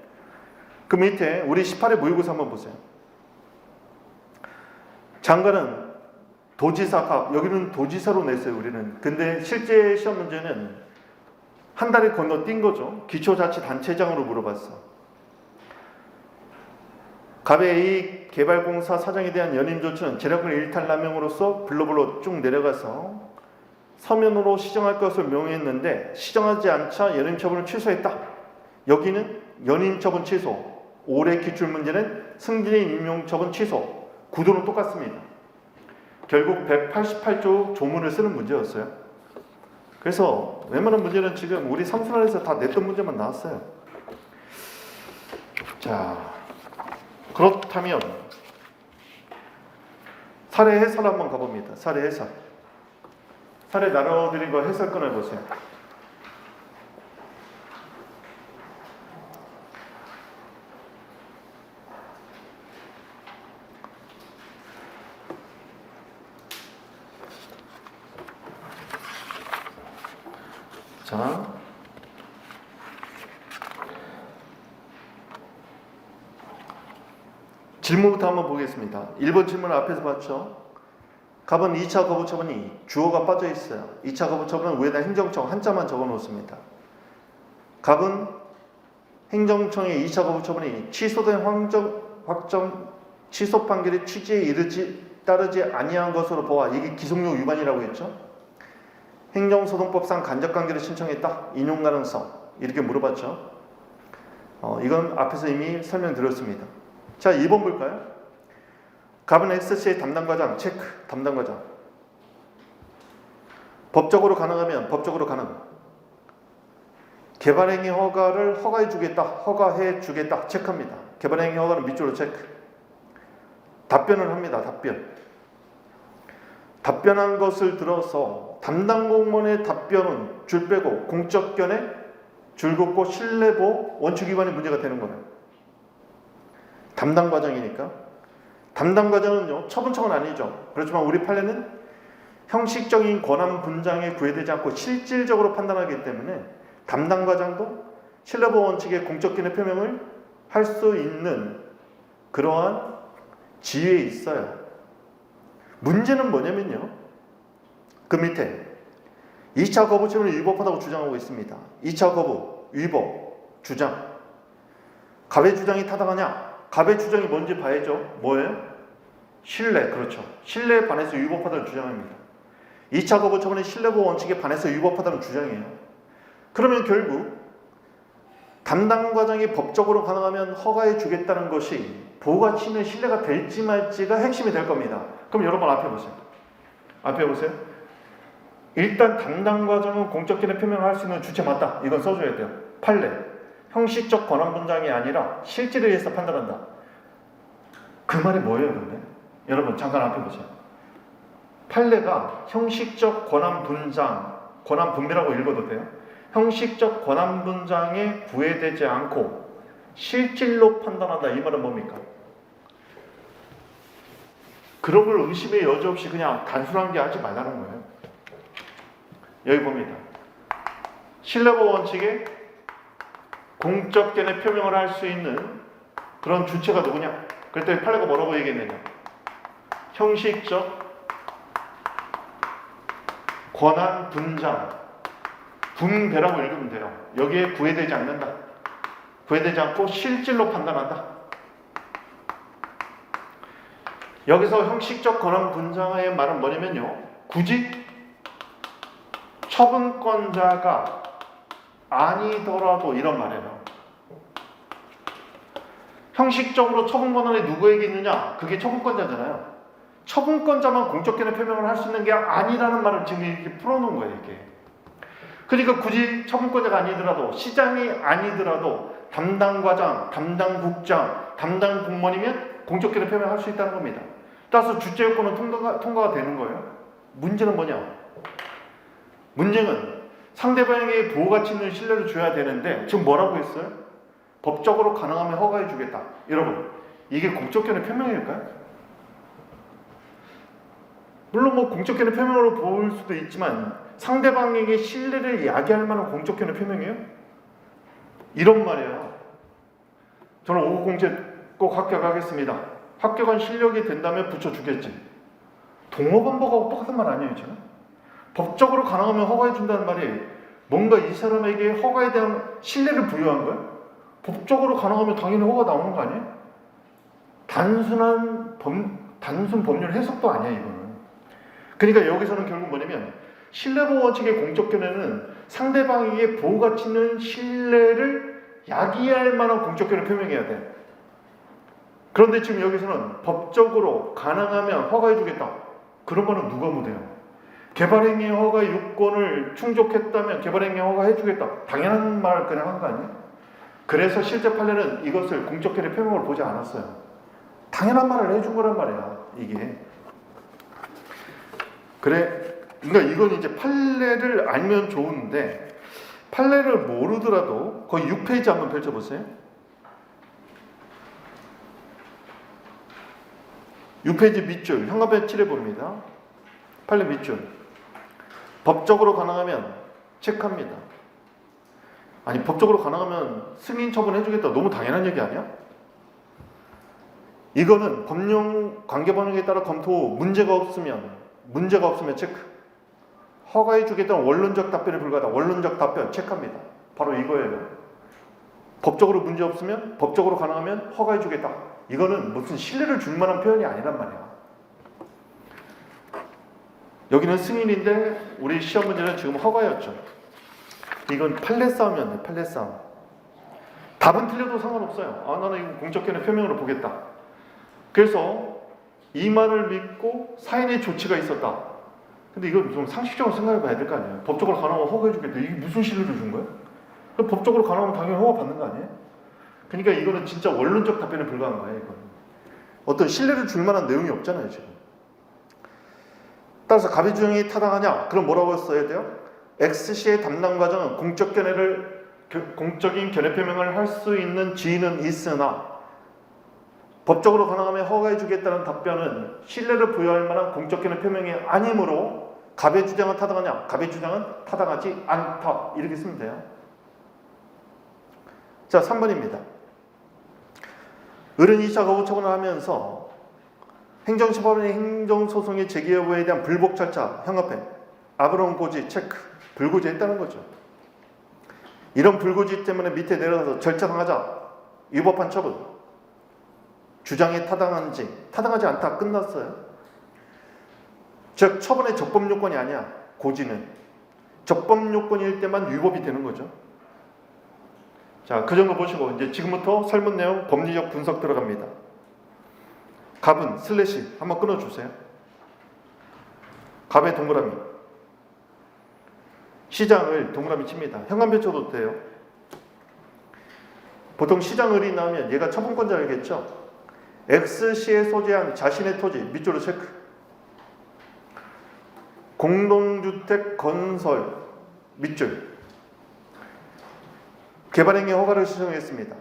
그 밑에 우리 18회 모의고사 한번 보세요. 장관은 도지사, 여기는 도지사로 냈어요. 우리는. 근데 실제 시험 문제는 한 달에 건너뛴 거죠. 기초자치단체장으로 물어봤어. 갑의 A 개발공사 사장에 대한 연임 조치는 재량권 일탈남용으로서 블로블로 쭉 내려가서 서면으로 시정할 것을 명했는데 시정하지 않자 연임 처분을 취소했다. 여기는 연임 처분 취소. 올해 기출 문제는 승진의 임용 처분 취소. 구도는 똑같습니다. 결국 188조 조문을 쓰는 문제였어요. 그래서 웬만한 문제는 지금 우리 삼순환에서 다 냈던 문제만 나왔어요. 자, 그렇다면 사례 해설 한번 가봅니다. 사례 해설. 사례 나눠드린 거 해설권을 보세요. 자, 질문부터 한번 보겠습니다. 1번 질문 앞에서 봤죠? 갑은 2차 거부 처분이 주어가 빠져 있어요. 2차 거부 처분은 위에다 행정청 한자만 적어 놓습니다. 갑은 행정청의 2차 거부 처분이 취소된 확정 취소 판결의 취지에 따르지 아니한 것으로 보아 이게 기속용 위반이라고 했죠. 행정소송법상 간접관계를 신청했다. 인용 가능성 이렇게 물어봤죠. 이건 앞에서 이미 설명드렸습니다. 자, 2번 볼까요? 갑은 X씨의 담당과장 체크. 담당과장 법적으로 가능하면 법적으로 가능. 개발행위 허가를 허가해주겠다, 허가해주겠다 체크합니다. 개발행위 허가는 밑줄로 체크. 답변을 합니다. 답변한 것을 들어서 담당 공무원의 답변은 줄 빼고 공적견에 줄 긋고 신뢰보호 원칙 위반이 문제가 되는 거예요. 담당 과정이니까. 담당 과정은요, 처분청은 아니죠. 그렇지만 우리 판례는 형식적인 권한 분장에 구애되지 않고 실질적으로 판단하기 때문에 담당 과장도 신뢰보호 원칙의 공적견의 표명을 할 수 있는 그러한 지위에 있어요. 문제는 뭐냐면요, 그 밑에 2차 거부 처분을 위법하다고 주장하고 있습니다. 2차 거부, 위법, 주장. 갑의 주장이 타당하냐? 갑의 주장이 뭔지 봐야죠. 뭐예요? 신뢰, 그렇죠. 신뢰에 반해서 위법하다는 주장입니다. 2차 거부 처분의 신뢰보호 원칙에 반해서 위법하다는 주장이에요. 그러면 결국 담당 과장이 법적으로 가능하면 허가해 주겠다는 것이 보호가치 있는 신뢰가 될지 말지가 핵심이 될 겁니다. 그럼 여러분 앞에 보세요. 앞에 보세요. 일단 담당 과정은 공적견의 표명을 할 수 있는 주체 맞다. 이건 써줘야 돼요. 판례. 형식적 권한 분장이 아니라 실질에 의해서 판단한다. 그 말이 뭐예요, 근데? 여러분 잠깐 앞에 보세요. 판례가 형식적 권한 분장, 권한 분배라고 읽어도 돼요. 형식적 권한 분장에 구애되지 않고 실질로 판단한다. 이 말은 뭡니까? 그런 걸 의심의 여지 없이 그냥 단순한 게 하지 말라는 거예요. 여기 봅니다. 신뢰보호 원칙에 공적견의 표명을 할 수 있는 그런 주체가 누구냐? 그랬더니 판례가 뭐라고 얘기했느냐? 형식적 권한 분장, 분배라고 읽으면 돼요. 여기에 구애되지 않는다. 구애되지 않고 실질로 판단한다. 여기서 형식적 권한 분장의 말은 뭐냐면요, 굳이 처분권자가 아니더라도 이런 말이에요. 형식적으로 처분 권한이 누구에게 있느냐? 그게 처분권자잖아요. 처분권자만 공적견의 표명을 할 수 있는 게 아니라는 말을 지금 이렇게 풀어놓은 거예요, 이게. 그러니까 굳이 처분권자가 아니더라도, 시장이 아니더라도 담당 과장, 담당 국장, 담당 공무원이면 공적견의 표명을 할 수 있다는 겁니다. 따라서 주체 요건은 통과가 되는 거예요. 문제는 뭐냐? 문제는 상대방에게 보호가치 있는 신뢰를 줘야 되는데 지금 뭐라고 했어요? 법적으로 가능하면 허가해 주겠다. 여러분, 이게 공적견의 표명일까요? 물론 뭐 공적견의 표명으로 보일 수도 있지만 상대방에게 신뢰를 야기할 만한 공적견의 표명이에요? 이런 말이에요. 저는 5급 공채 꼭 합격하겠습니다. 합격한 실력이 된다면 붙여주겠지. 동업안보하고 똑같은 말 아니에요, 지금? 법적으로 가능하면 허가해 준다는 말이 뭔가 이 사람에게 허가에 대한 신뢰를 부여한 거예요? 법적으로 가능하면 당연히 허가 나오는 거 아니에요? 단순 법률 해석도 아니야, 이거는. 그러니까 여기서는 결국 뭐냐면 신뢰보호 원칙의 공적견에는 상대방에게 보호가치 있는 신뢰를 야기할 만한 공적견을 표명해야 돼. 그런데 지금 여기서는 법적으로 가능하면 허가해주겠다. 그런 말은 누가 못해요? 개발행위 허가 요건을 충족했다면 개발행위 허가해주겠다. 당연한 말 그냥 한 거 아니에요? 그래서 실제 판례는 이것을 공적견의 표명으로 보지 않았어요. 당연한 말을 해준 거란 말이야, 이게. 그러니까 이건 이제 판례를 알면 좋은데 판례를 모르더라도 거의 6페이지 한번 펼쳐보세요. 6페이지 밑줄 현관펜 칠해봅니다. 판례 밑줄. 법적으로 가능하면 체크합니다. 아니, 법적으로 가능하면 승인 처분해주겠다. 너무 당연한 얘기 아니야? 이거는 법령 관계 번역에 따라 검토 후 문제가 없으면 체크. 허가해주겠다는 원론적 답변에 불과하다. 원론적 답변 체크합니다. 바로 이거예요. 법적으로 문제 없으면, 법적으로 가능하면 허가해주겠다. 이거는 무슨 신뢰를 줄 만한 표현이 아니란 말이야. 여기는 승인인데 우리 시험 문제는 지금 허가였죠. 이건 판례 싸움이었네, 판례 싸움. 답은 틀려도 상관없어요. 나는 이거 공적견의 표명으로 보겠다. 그래서 이 말을 믿고 사인의 조치가 있었다. 근데 이건 좀 상식적으로 생각해 봐야 될 거 아니에요. 법적으로 가능하면 허가해 주겠다. 이게 무슨 신뢰를 준 거야? 그럼 법적으로 가능하면 당연히 허가 받는 거 아니에요? 그러니까 이거는 진짜 원론적 답변에 불과한 거예요. 이거는. 어떤 신뢰를 줄 만한 내용이 없잖아요, 지금. 따라서 갑의 주장이 타당하냐? 그럼 뭐라고 써야 돼요? X씨의 담당 과정은 공적인 견해 표명을 할 수 있는 지위는 있으나 법적으로 가능하면 허가해 주겠다는 답변은 신뢰를 부여할 만한 공적 견해 표명이 아니므로 갑의 주장은 타당하냐? 갑의 주장은 타당하지 않다. 이렇게 쓰면 돼요. 자, 3번입니다. 을은 2차 거부 처분을 하면서 행정처벌의 행정소송의 제기 여부에 대한 불복 절차, 형합해, 아브론 고지, 체크, 불고지했다는 거죠. 이런 불고지 때문에 밑에 내려가서 절차상하자, 위법한 처분, 주장이 타당한지, 타당하지 않다 끝났어요. 즉 처분의 적법 요건이 아니야. 고지는 적법 요건일 때만 위법이 되는 거죠. 자, 그 정도 보시고 이제 지금부터 설문 내용 법리적 분석 들어갑니다. 갑은 슬래시 한번 끊어주세요. 갑의 동그라미, 시장을 동그라미 칩니다. 현관표 쳐도 돼요. 보통 시장을이 나오면 얘가 처분권자겠죠. X시에 소재한 자신의 토지 밑줄로 체크. 공동주택 건설 밑줄. 개발행위 허가를 신청했습니다.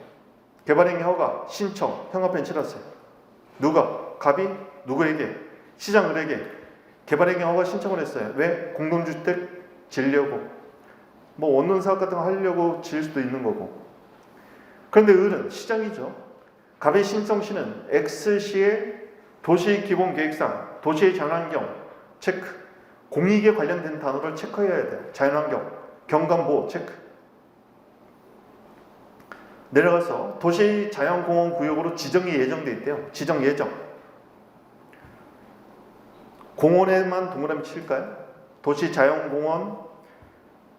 개발행위 허가 신청 형합펜 칠하세요. 누가? 갑이 누구에게? 시장을에게 개발행위 허가 신청을 했어요. 왜? 공동주택 지려고, 뭐 원룸 사업 같은 거 하려고 지을 수도 있는 거고. 그런데 을은 시장이죠. 갑의 신청시는 X시의 도시기본계획상 도시의 자연환경 체크, 공익에 관련된 단어를 체크해야 돼요. 자연환경, 경관보호 체크. 내려가서 도시자연공원구역으로 지정이 예정돼 있대요. 지정 예정. 공원에만 동그라미 칠까요? 도시자연공원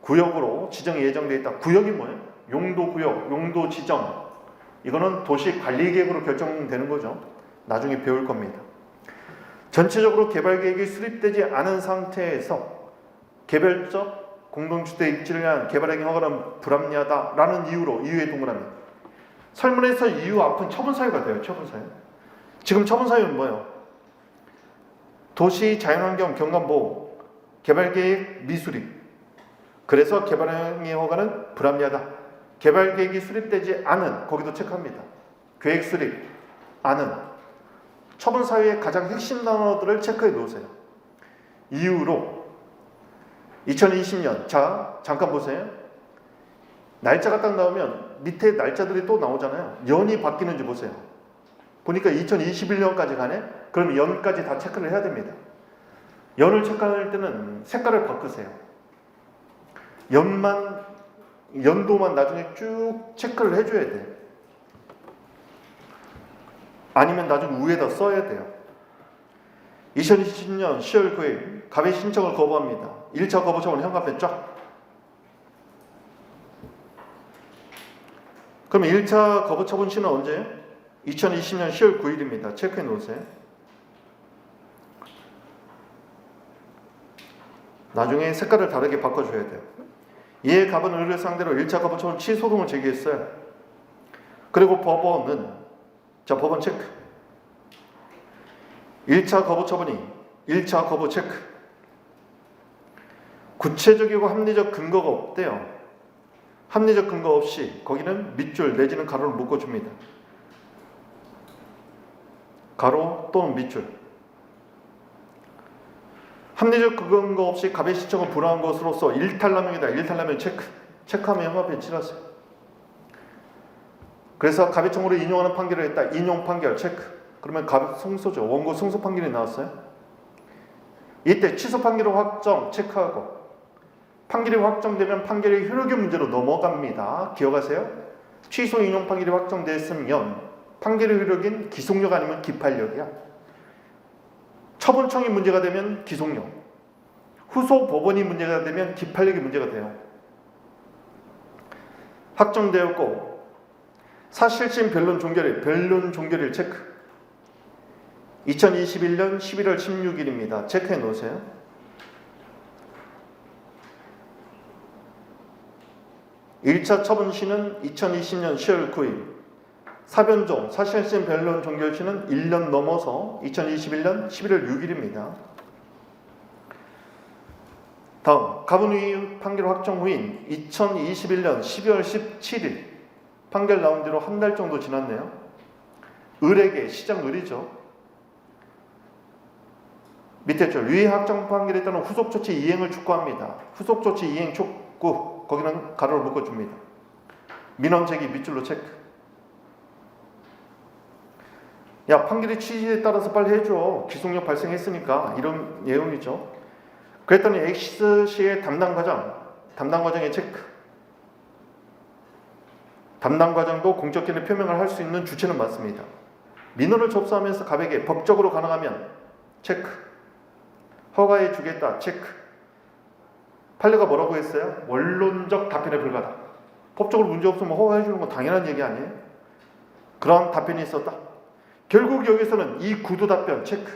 구역으로 지정이 예정돼 있다. 구역이 뭐예요? 용도구역, 용도지정. 이거는 도시관리계획으로 결정되는 거죠. 나중에 배울 겁니다. 전체적으로 개발계획이 수립되지 않은 상태에서 개별적 공동주택 입지를 위한 개발행위 허가는 불합리하다라는 이유로 이유의 동그라미. 설문에서 이유 앞은 처분사유가 돼요. 처분사유. 지금 처분사유는 뭐예요? 도시 자연환경 경관보호 개발계획 미수립. 그래서 개발행위 허가는 불합리하다. 개발계획이 수립되지 않은, 거기도 체크합니다. 계획 수립, 않은. 처분사유의 가장 핵심 단어들을 체크해 놓으세요. 이유로 2020년, 자 잠깐 보세요. 날짜가 딱 나오면 밑에 날짜들이 또 나오잖아요. 연이 바뀌는지 보세요. 보니까 2021년까지 가네? 그럼 연까지 다 체크를 해야 됩니다. 연을 체크할 때는 색깔을 바꾸세요. 연도만 나중에 쭉 체크를 해줘야 돼요. 아니면 나중에 위에다 써야 돼요. 2020년 10월 9일 갑의 신청을 거부합니다. 1차 거부 처분 현관펜 쫙. 그럼 1차 거부 처분 시는 언제예요? 2020년 10월 9일입니다. 체크해 놓으세요. 나중에 색깔을 다르게 바꿔줘야 돼요. 이에 갑은 을을 상대로 1차 거부 처분 취소송을 제기했어요. 그리고 법원은, 자 법원 체크. 1차 거부 처분이 1차 거부 체크. 구체적이고 합리적 근거가 없대요. 합리적 근거 없이 거기는 밑줄 내지는 가로를 묶어줍니다. 가로 또는 밑줄. 합리적 근거 없이 갑의 신청은 불허한 것으로서 일탈남용이다. 일탈남용 체크. 체크하면 형합에 칠하세요. 그래서 갑의 청구로 인용하는 판결을 했다. 인용 판결 체크. 그러면 갑 승소죠. 원고 승소 판결이 나왔어요. 이때 취소 판결을 확정 체크하고, 판결이 확정되면 판결의 효력의 문제로 넘어갑니다. 기억하세요. 취소 인용 판결이 확정됐으면 판결의 효력인 기속력 아니면 기판력이야. 처분청이 문제가 되면 기속력, 후속 법원이 문제가 되면 기판력이 문제가 돼요. 확정되었고 사실심 변론 종결일 체크. 2021년 11월 16일입니다. 체크해 놓으세요. 1차 처분시는 2020년 10월 9일, 사변종, 사실심 변론 종결시는 1년 넘어서 2021년 11월 6일입니다. 다음, 가분의 판결 확정 후인 2021년 12월 17일, 판결 나온 뒤로 한 달 정도 지났네요. 을에게, 시장 을이죠. 밑에 줄, 위의 확정 판결에 따른 후속 조치 이행을 촉구합니다. 후속 조치 이행 촉구, 거기는 가로를 묶어줍니다. 민원 제기 밑줄로 체크. 야, 판결의 취지에 따라서 빨리 해줘. 기속력 발생했으니까. 이런 내용이죠. 그랬더니 X씨의 담당 과정의 체크. 담당 과정도 공적견의 표명을 할 수 있는 주체는 맞습니다. 민원을 접수하면서 갑에게 법적으로 가능하면 체크. 허가해 주겠다. 체크. 판례가 뭐라고 했어요? 원론적 답변에 불과하다. 법적으로 문제 없으면 허가해 주는 건 당연한 얘기 아니에요? 그런 답변이 있었다. 결국 여기서는 이 구두 답변 체크.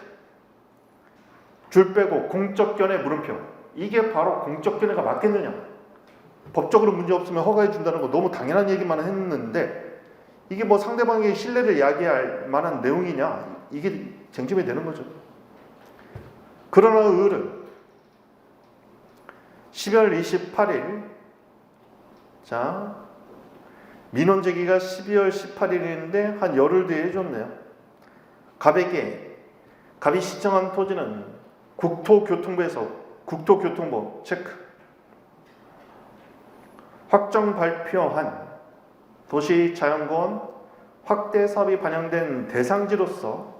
줄 빼고 공적견의 물음표. 이게 바로 공적견해가 맞겠느냐? 법적으로 문제 없으면 허가해 준다는 거 너무 당연한 얘기만 했는데 이게 뭐 상대방의 신뢰를 야기할 만한 내용이냐? 이게 쟁점이 되는 거죠. 그러나 을은 12월 28일, 자, 민원 제기가 12월 18일인데 한 열흘 뒤에 해줬네요. 갑에게, 갑이 시청한 토지는 국토교통부에서 국토교통부 체크. 확정 발표한 도시자연공원 확대 사업이 반영된 대상지로서,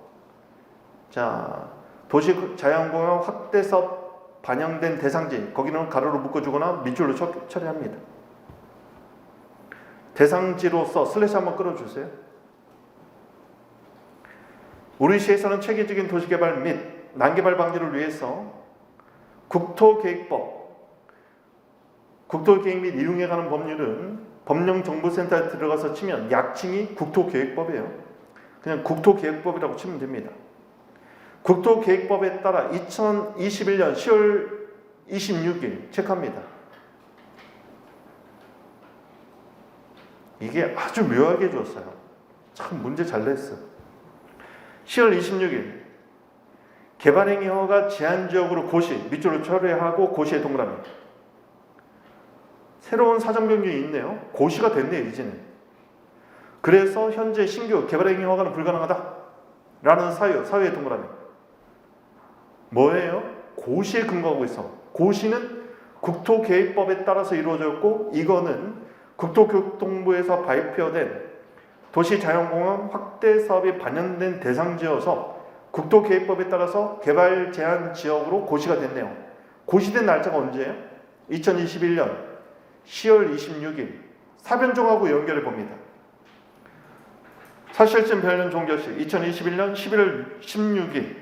자, 도시자연공원 확대 사업 반영된 대상지, 거기는 가로로 묶어주거나 밑줄로 처리합니다. 대상지로서 슬래시 한번 끌어주세요. 우리 시에서는 체계적인 도시개발 및 난개발 방지를 위해서 국토계획법, 국토계획 및 이용에 관한 법률은 법령정보센터에 들어가서 치면 약칭이 국토계획법이에요. 그냥 국토계획법이라고 치면 됩니다. 국토계획법에 따라 2021년 10월 26일 체크합니다. 이게 아주 묘하게 줬어요. 참 문제 잘 냈어. 10월 26일 개발행위 허가 제한지역으로 고시, 밑줄로 처리하고 고시에 동그라미. 새로운 사정 변경이 있네요. 고시가 됐네요, 이제는. 그래서 현재 신규 개발행위 허가는 불가능하다 라는 사유에 동그라미. 뭐예요? 고시에 근거하고 있어. 고시는 국토계획법에 따라서 이루어졌고, 이거는 국토교통부에서 발표된 도시자연공원 확대 사업이 반영된 대상지여서 국토계획법에 따라서 개발 제한 지역으로 고시가 됐네요. 고시된 날짜가 언제예요? 2021년 10월 26일. 사변종하고 연결해 봅니다. 사실심 변론 종결시 2021년 11월 16일.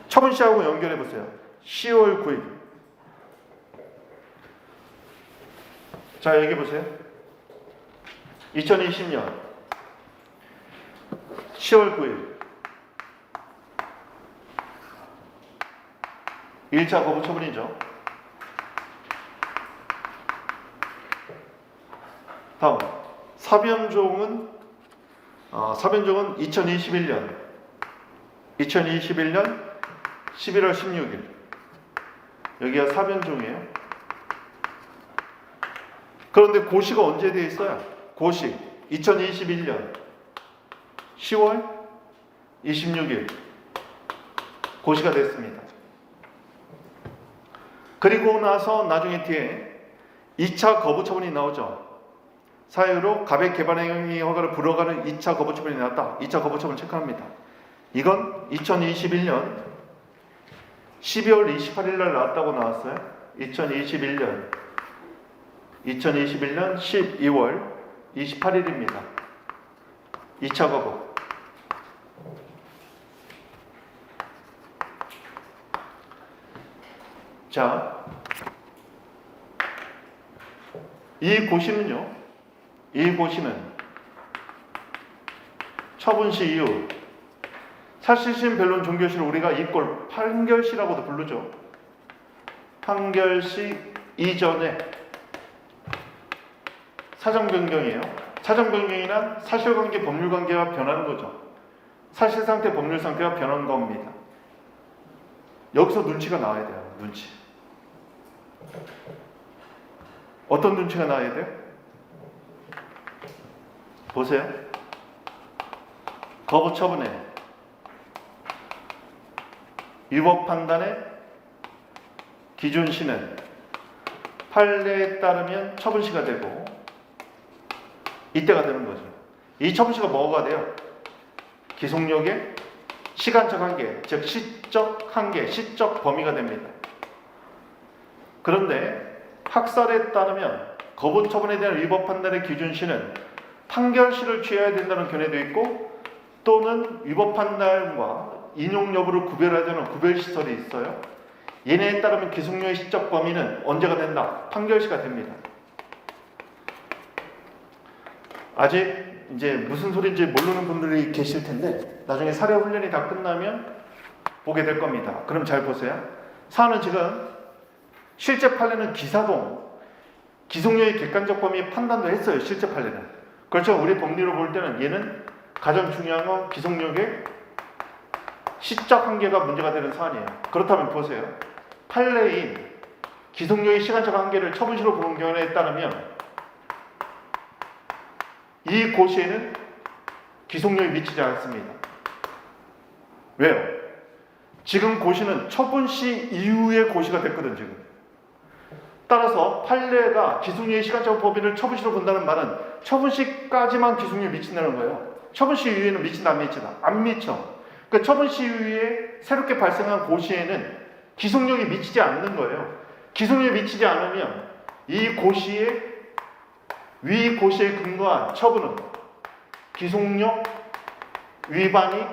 처분시하고 연결해 보세요. 10월 9일. 자, 여기 보세요. 2020년 10월 9일 1차 거부 처분이죠. 다음 사변종은 2021년 11월 16일. 여기가 사변종이에요. 그런데 고시가 언제 되어 있어요? 고시 2021년 10월 26일 고시가 됐습니다. 그리고 나서 나중에 뒤에 2차 거부 처분이 나오죠. 사유로 갑의 개발행위 허가를 불허가는 2차 거부 처분이 나왔다. 2차 거부 처분 체크합니다. 이건 2021년 12월 28일 날 나왔다고 나왔어요. 2021년 12월 28일입니다. 2차 거부. 자, 이 고시는 처분시 이후 사실심 변론 종결시를 우리가 이꼴 판결시라고도 부르죠. 판결시 이전에 사정 변경이에요. 사정 변경이란 사실관계, 법률관계가 변하는 거죠. 사실상태, 법률상태가 변한 겁니다. 여기서 눈치가 나와야 돼요. 눈치. 어떤 눈치가 나와야 돼요? 보세요. 거부 처분에 위법 판단의 기준시는 판례에 따르면 처분시가 되고 이때가 되는 거죠. 이 처분시가 뭐가 돼요? 기속력의 시간적 한계, 즉 시적 한계, 시적 범위가 됩니다. 그런데 학설에 따르면 거부 처분에 대한 위법 판단의 기준시는 판결시를 취해야 된다는 견해도 있고 또는 위법 판단과 인용 여부를 구별해야 되는 구별시설이 있어요. 얘네에 따르면 기속력의 시적 범위는 언제가 된다? 판결시가 됩니다. 아직 이제 무슨 소리인지 모르는 분들이 계실 텐데 나중에 사례 훈련이 다 끝나면 보게 될 겁니다. 그럼 잘 보세요. 사안은 지금 실제 판례는 기사동 기속력의 객관적 범위 판단도 했어요. 실제 판례는. 그렇죠. 우리 법리로 볼 때는 얘는 가장 중요한 건 기속력의 시적 한계가 문제가 되는 사안이에요. 그렇다면 보세요. 판례인 기속력의 시간적 한계를 처분시로 보는 경우에 따르면 이 고시에는 기속력이 미치지 않습니다. 왜요? 지금 고시는 처분시 이후의 고시가 됐거든 지금. 따라서 판례가 기속력의 시간적 범위를 처분시로 본다는 말은 처분시까지만 기속력이 미친다는 거예요. 처분시 이후에는 미친다 안 미친다? 안 미쳐. 그러니까 처분시 이후에 새롭게 발생한 고시에는 기속력이 미치지 않는 거예요. 기속력이 미치지 않으면 이 고시에 위 고시에 근거한 처분은 기속력 위반이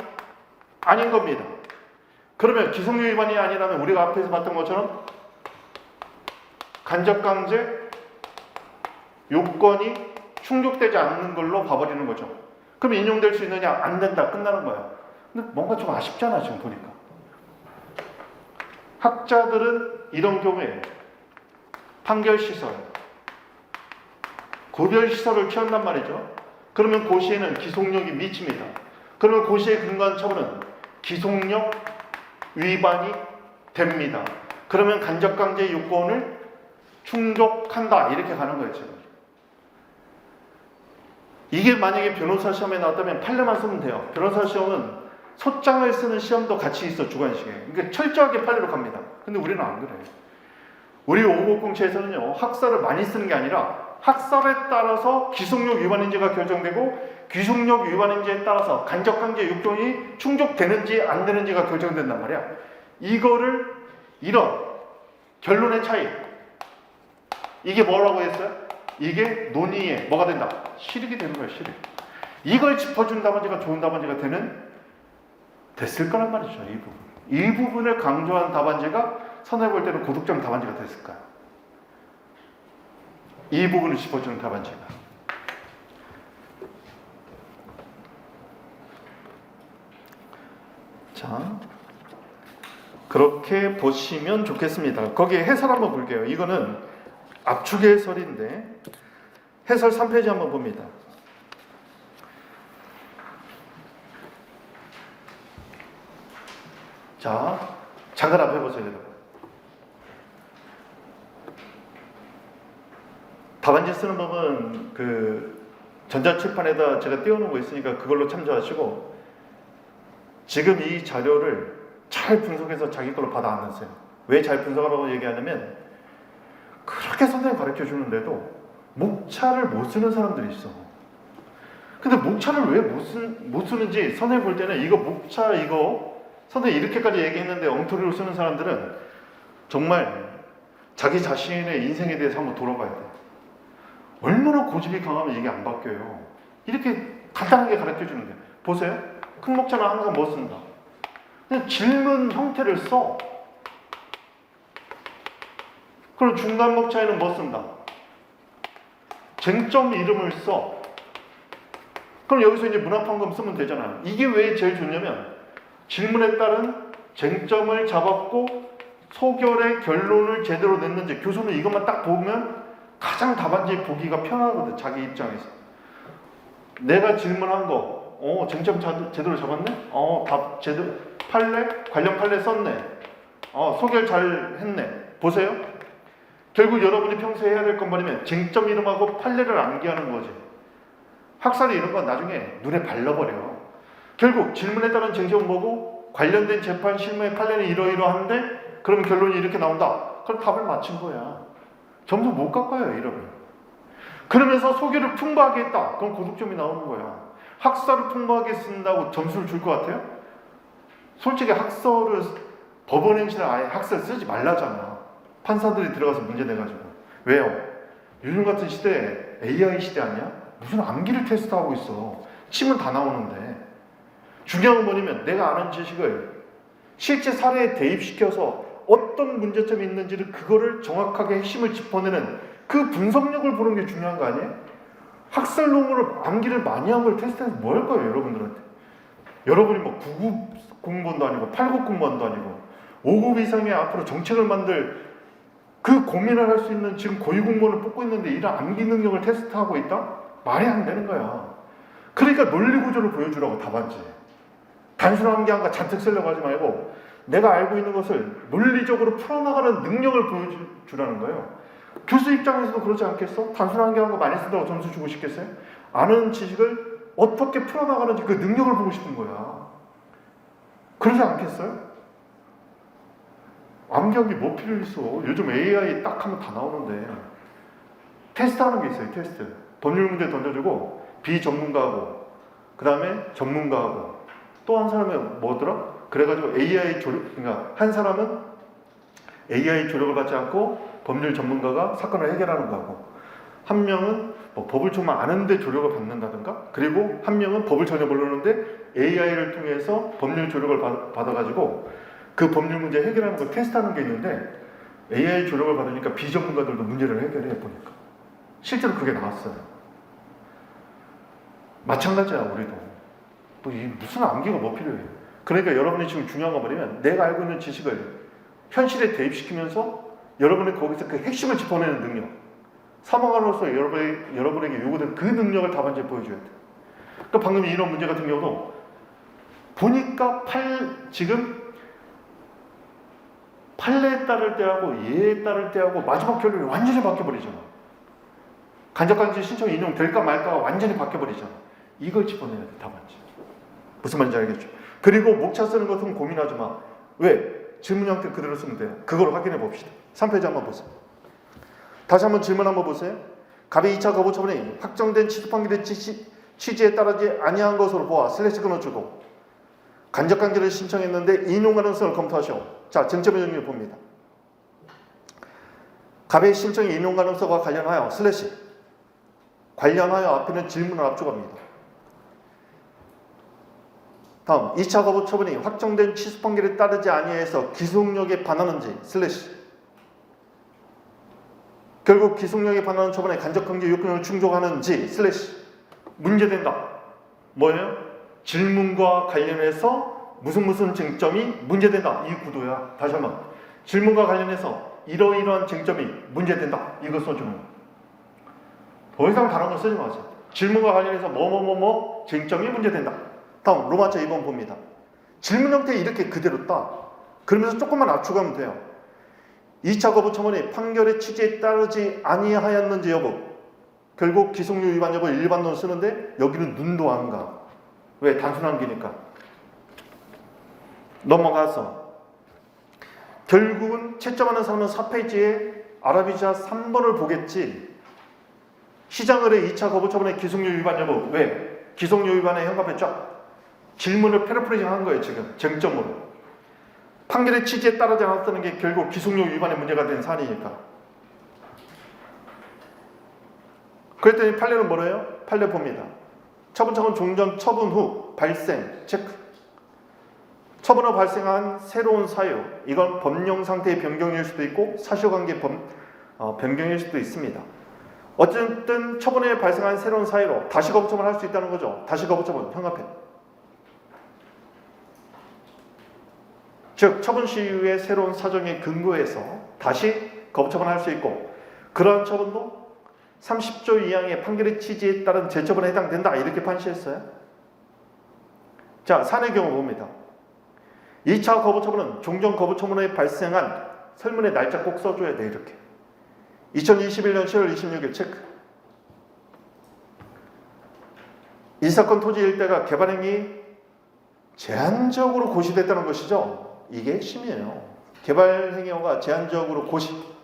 아닌 겁니다. 그러면 기속력 위반이 아니라면 우리가 앞에서 봤던 것처럼 간접강제 요건이 충족되지 않는 걸로 봐버리는 거죠. 그럼 인용될 수 있느냐? 안 된다. 끝나는 거야. 근데 뭔가 좀 아쉽잖아 지금 보니까. 학자들은 이런 경우에 판결시설, 구별시설을 취한단 말이죠. 그러면 고시에는 기속력이 미칩니다. 그러면 고시에 근거한 처분은 기속력 위반이 됩니다. 그러면 간접강제 요건을 충족한다. 이렇게 가는 거예요 지금. 이게 만약에 변호사 시험에 나왔다면 판례만 쓰면 돼요. 변호사 시험은 소장을 쓰는 시험도 같이 있어 주관식에. 그러니까 철저하게 판례로 갑니다. 근데 우리는 안 그래요. 우리 5007에서는요 학설을 많이 쓰는 게 아니라 학설에 따라서 기속력 위반인지가 결정되고 기속력 위반인지에 따라서 간접강제 요건이 충족되는지 안 되는지가 결정된단 말이야. 이거를 이런 결론의 차이, 이게 뭐라고 했어요? 이게 논의에 뭐가 된다? 실익이 되는 거예요. 실익. 이걸 짚어준 답안지가 좋은 답안지가 됐을 거란 말이죠. 이 부분. 이 부분을 강조한 답안지가 선호해볼 때는 고득점 답안지가 됐을까요? 이 부분을 짚어주는 답안지가. 자, 그렇게 보시면 좋겠습니다. 거기에 해설 한번 볼게요. 이거는 압축의 해설인데 해설 3페이지 한번 봅니다. 자, 잠깐 앞에 보세요. 여러분. 답안지 쓰는 법은 그 전자칠판에다 제가 띄워놓은 거 있으니까 그걸로 참조하시고 지금 이 자료를 잘 분석해서 자기 걸로 받아 안 넣으세요. 왜 잘 분석하라고 얘기하냐면 그렇게 선생님 가르쳐 주는데도 목차를 못 쓰는 사람들이 있어. 근데 목차를 왜 못 쓰는지 선생님 볼 때는 이거 목차 이거 선생님 이렇게까지 얘기했는데 엉터리로 쓰는 사람들은 정말 자기 자신의 인생에 대해서 한번 돌아봐야 돼. 얼마나 고집이 강하면 이게 안 바뀌어요. 이렇게 간단하게 가르쳐 주는데 보세요. 큰 목차는 항상 뭐 쓴다? 그냥 질문 형태를 써. 그럼 중간 목차에는 뭐 쓴다? 쟁점 이름을 써. 그럼 여기서 이제 문화판금 쓰면 되잖아요. 이게 왜 제일 좋냐면 질문에 따른 쟁점을 잡았고 소결의 결론을 제대로 냈는지 교수는 이것만 딱 보면 가장 답안지 보기가 편하거든. 자기 입장에서. 내가 질문한 거 쟁점 제대로 잡았네? 답 제대로 판례? 관련 판례 썼네. 소개를 잘 했네. 보세요. 결국 여러분이 평소에 해야 될 건 뭐냐면 쟁점 이름하고 판례를 암기하는 거지. 학살이 이런 건 나중에 눈에 발라버려. 결국 질문에 따른 쟁점은 뭐고 관련된 재판 실무의 판례는 이러이러한데 그럼 결론이 이렇게 나온다. 그럼 답을 맞춘 거야. 점수 못 깎아요, 이러면. 그러면서 소개를 풍부하게 했다. 그럼 고득점이 나오는 거야. 학설을 풍부하게 쓴다고 점수를 줄 것 같아요? 솔직히 학설을 법원 행실에 아예 학설 쓰지 말라잖아. 판사들이 들어가서 문제 내가지고. 왜요? 요즘 같은 시대에 AI 시대 아니야? 무슨 암기를 테스트하고 있어. 치면 다 나오는데. 중요한 건 뭐냐면 내가 아는 지식을 실제 사례에 대입시켜서 어떤 문제점이 있는지를 그거를 정확하게 핵심을 짚어내는 그 분석력을 보는 게 중요한 거 아니에요? 학설론문을 암기를 많이 한 걸 테스트해서 뭐 할 거예요, 여러분들한테? 여러분이 뭐 9급 공무원도 아니고 8급 공무원도 아니고 5급 이상의 앞으로 정책을 만들 그 고민을 할 수 있는 지금 고위 공무원을 뽑고 있는데 이런 암기 능력을 테스트하고 있다? 말이 안 되는 거야. 그러니까 논리 구조를 보여주라고 답안지. 단순 암기한 거 잔뜩 쓰려고 하지 말고 내가 알고 있는 것을 논리적으로 풀어나가는 능력을 보여주라는 거예요. 교수 입장에서도 그렇지 않겠어? 단순 암기한 거 많이 쓴다고 점수 주고 싶겠어요? 아는 지식을 어떻게 풀어나가는지 그 능력을 보고 싶은 거야. 그러지 않겠어요? 암기한 게 뭐 필요 있어? 요즘 AI 딱 하면 다 나오는데. 테스트하는 게 있어요, 테스트. 법률 문제 던져주고 비전문가하고 그 다음에 전문가하고 또 한 사람이 뭐더라? 그래가지고 AI 조력, 그러니까 한 사람은 AI 조력을 받지 않고 법률 전문가가 사건을 해결하는 거고 한 명은 뭐 법을 정말 아는데 조력을 받는다든가 그리고 한 명은 법을 전혀 모르는데 AI를 통해서 법률 조력을 받아가지고 그 법률 문제 해결하는 걸 테스트하는 게 있는데 AI 조력을 받으니까 비전문가들도 문제를 해결해 보니까 실제로 그게 나왔어요. 마찬가지야 우리도. 뭐 무슨 암기가 뭐 필요해. 그러니까 여러분이 지금 중요한 거 뭐냐면 내가 알고 있는 지식을 현실에 대입시키면서 여러분이 거기서 그 핵심을 짚어내는 능력. 사망가로서 여러분에게 요구된 그 능력을 답안지에 보여줘야 돼. 그러니까 방금 이런 문제 같은 경우도 보니까 지금 판례에 따를 때하고 예에 따를 때하고 마지막 결론이 완전히 바뀌어버리잖아. 간접강제 신청 인용될까 말까가 완전히 바뀌어버리잖아. 이걸 짚어내야 돼, 답안지. 무슨 말인지 알겠죠? 그리고 목차 쓰는 것은 고민하지 마. 왜? 질문 형태 그대로 쓰면 돼요. 그걸 확인해 봅시다. 3페이지 한번 보세요. 다시 한번 질문 한번 보세요. 갑의 2차 거부 처분이 확정된 취소 판결의 취지에 따르지 아니한 것으로 보아 슬래시 끊어주고 간접강제를 신청했는데 인용 가능성을 검토하시오. 자, 쟁점의 정리를 봅니다. 갑의 신청의 인용 가능성과 관련하여 슬래시 관련하여 앞에는 질문을 압축합니다. 다음 2차 거부 처분이 확정된 취소 판결에 따르지 아니해서 기속력에 반하는지 슬래시 결국 기속력에 반하는 처분에 간접강제 요건을 충족하는지 슬래시 문제된다. 뭐예요? 질문과 관련해서 무슨 쟁점이 문제된다. 이 구도야. 다시 한번 질문과 관련해서 이러이러한 쟁점이 문제된다. 이거 써주는 거야. 더 이상 다른 거 쓰지 마세요. 질문과 관련해서 뭐뭐뭐뭐 쟁점이 문제된다. 다음 로마자 2번 봅니다. 질문 형태 이렇게 그대로 따. 그러면서 조금만 압축하면 돼요. 2차 거부 처분이 판결의 취지에 따르지 아니하였는지 여부. 결국 기속력 위반 여부 일반론 쓰는데 여기는 눈도 안 가. 왜? 단순한 기니까. 넘어가서 결국은 채점하는 사람은 4페이지에 아라비자 3번을 보겠지. 시장을의 2차 거부 처분의 기속력 위반 여부. 왜? 기속력 위반에 현갑했죠. 질문을 패러프레이징 한 거예요. 지금 쟁점으로. 판결의 취지에 따르지 않았다는 게 결국 기속력 위반의 문제가 된 사안이니까. 그랬더니 판례는 뭐래요? 판례 봅니다. 처분청은 종전 처분 후 발생 체크. 처분 후 발생한 새로운 사유. 이건 법령 상태의 변경일 수도 있고 사실관계 변경일 수도 있습니다. 어쨌든 처분에 발생한 새로운 사유로 다시 거부 처분을 할 수 있다는 거죠. 다시 거부 처분 현갑해. 즉 처분 시효의 새로운 사정에 근거해서 다시 거부 처분할 수 있고 그러한 처분도 30조 2항의 판결의 취지에 따른 재처분에 해당된다. 이렇게 판시했어요. 자, 사내 경우 봅니다. 2차 거부처분은 종전 거부처분에 발생한 설문의 날짜 꼭 써줘야 돼. 이렇게 2021년 10월 26일 체크. 이 사건 토지 일대가 개발행위 제한적으로 고시됐다는 것이죠. 이게 핵심이에요. 개발행위가 제한적으로 고시.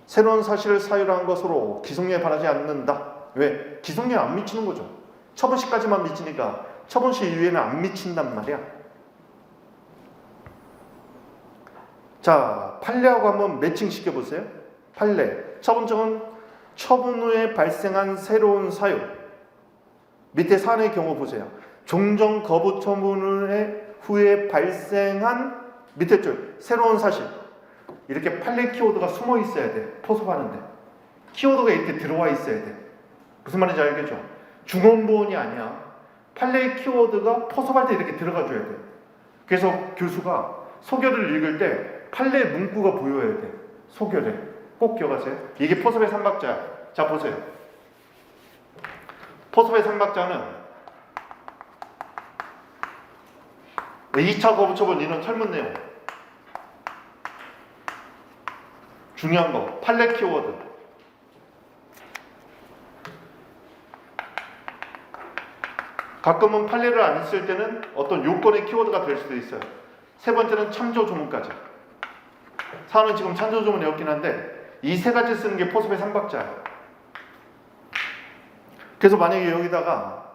새로운 사실을 사유로 한 것으로 기속료에 반하지 않는다. 왜? 기속료에 안 미치는 거죠. 처분시까지만 미치니까 처분시 이후에는 안 미친단 말이야. 자, 판례하고 한번 매칭시켜 보세요. 판례. 처분정은 처분 후에 발생한 새로운 사유. 밑에 사안의 경우 보세요. 종전 거부 처분 후에 발생한 밑에 줄 새로운 사실. 이렇게 판례 키워드가 숨어 있어야 돼. 포섭하는데. 키워드가 이렇게 들어와 있어야 돼. 무슨 말인지 알겠죠? 중원보원이 아니야. 판례 키워드가 포섭할 때 이렇게 들어가 줘야 돼. 그래서 교수가 소결을 읽을 때 판례 문구가 보여야 돼. 소결에. 꼭 기억하세요. 이게 포섭의 삼박자야. 자, 보세요. 포섭의 삼박자는 2차 거부처분 인원 설문 내용. 중요한 거. 판례 키워드. 가끔은 판례를 안 쓸 때는 어떤 요건의 키워드가 될 수도 있어요. 세 번째는 참조 조문까지. 사안은 지금 참조 조문이 없긴 한데 이 세 가지 쓰는 게 포섭의 삼박자예요. 그래서 만약에 여기다가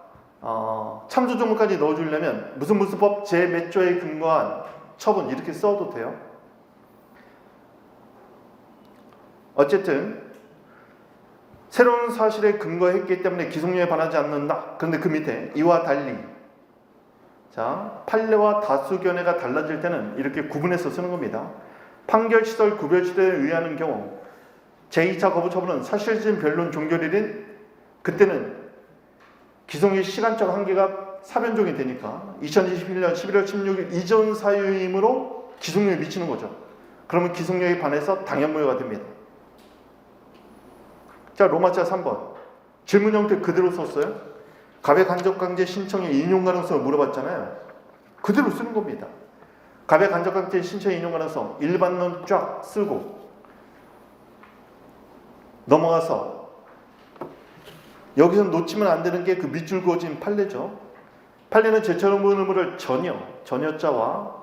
참조 조문까지 넣어주려면 무슨 법 제 몇 조에 근거한 처분 이렇게 써도 돼요. 어쨌든 새로운 사실에 근거했기 때문에 기속료에 반하지 않는다. 그런데 그 밑에 이와 달리 자, 판례와 다수견해가 달라질 때는 이렇게 구분해서 쓰는 겁니다. 판결시설 구별시대에 의하는 경우 제2차 거부처분은 사실진 변론 종결일인 그때는 기속료의 시간적 한계가 사변종이 되니까 2021년 11월 16일 이전 사유이므로 기속료에 미치는 거죠. 그러면 기속료에 반해서 당연무효가 됩니다. 자, 로마자 3번. 질문 형태 그대로 썼어요. 갑의 간접강제 신청의 인용 가능성을 물어봤잖아요. 그대로 쓰는 겁니다. 갑의 간접강제 신청의 인용 가능성 일반론 쫙 쓰고 넘어가서 여기서 놓치면 안 되는 게 그 밑줄 그어진 판례죠. 판례는 제처분 의무를 전혀자와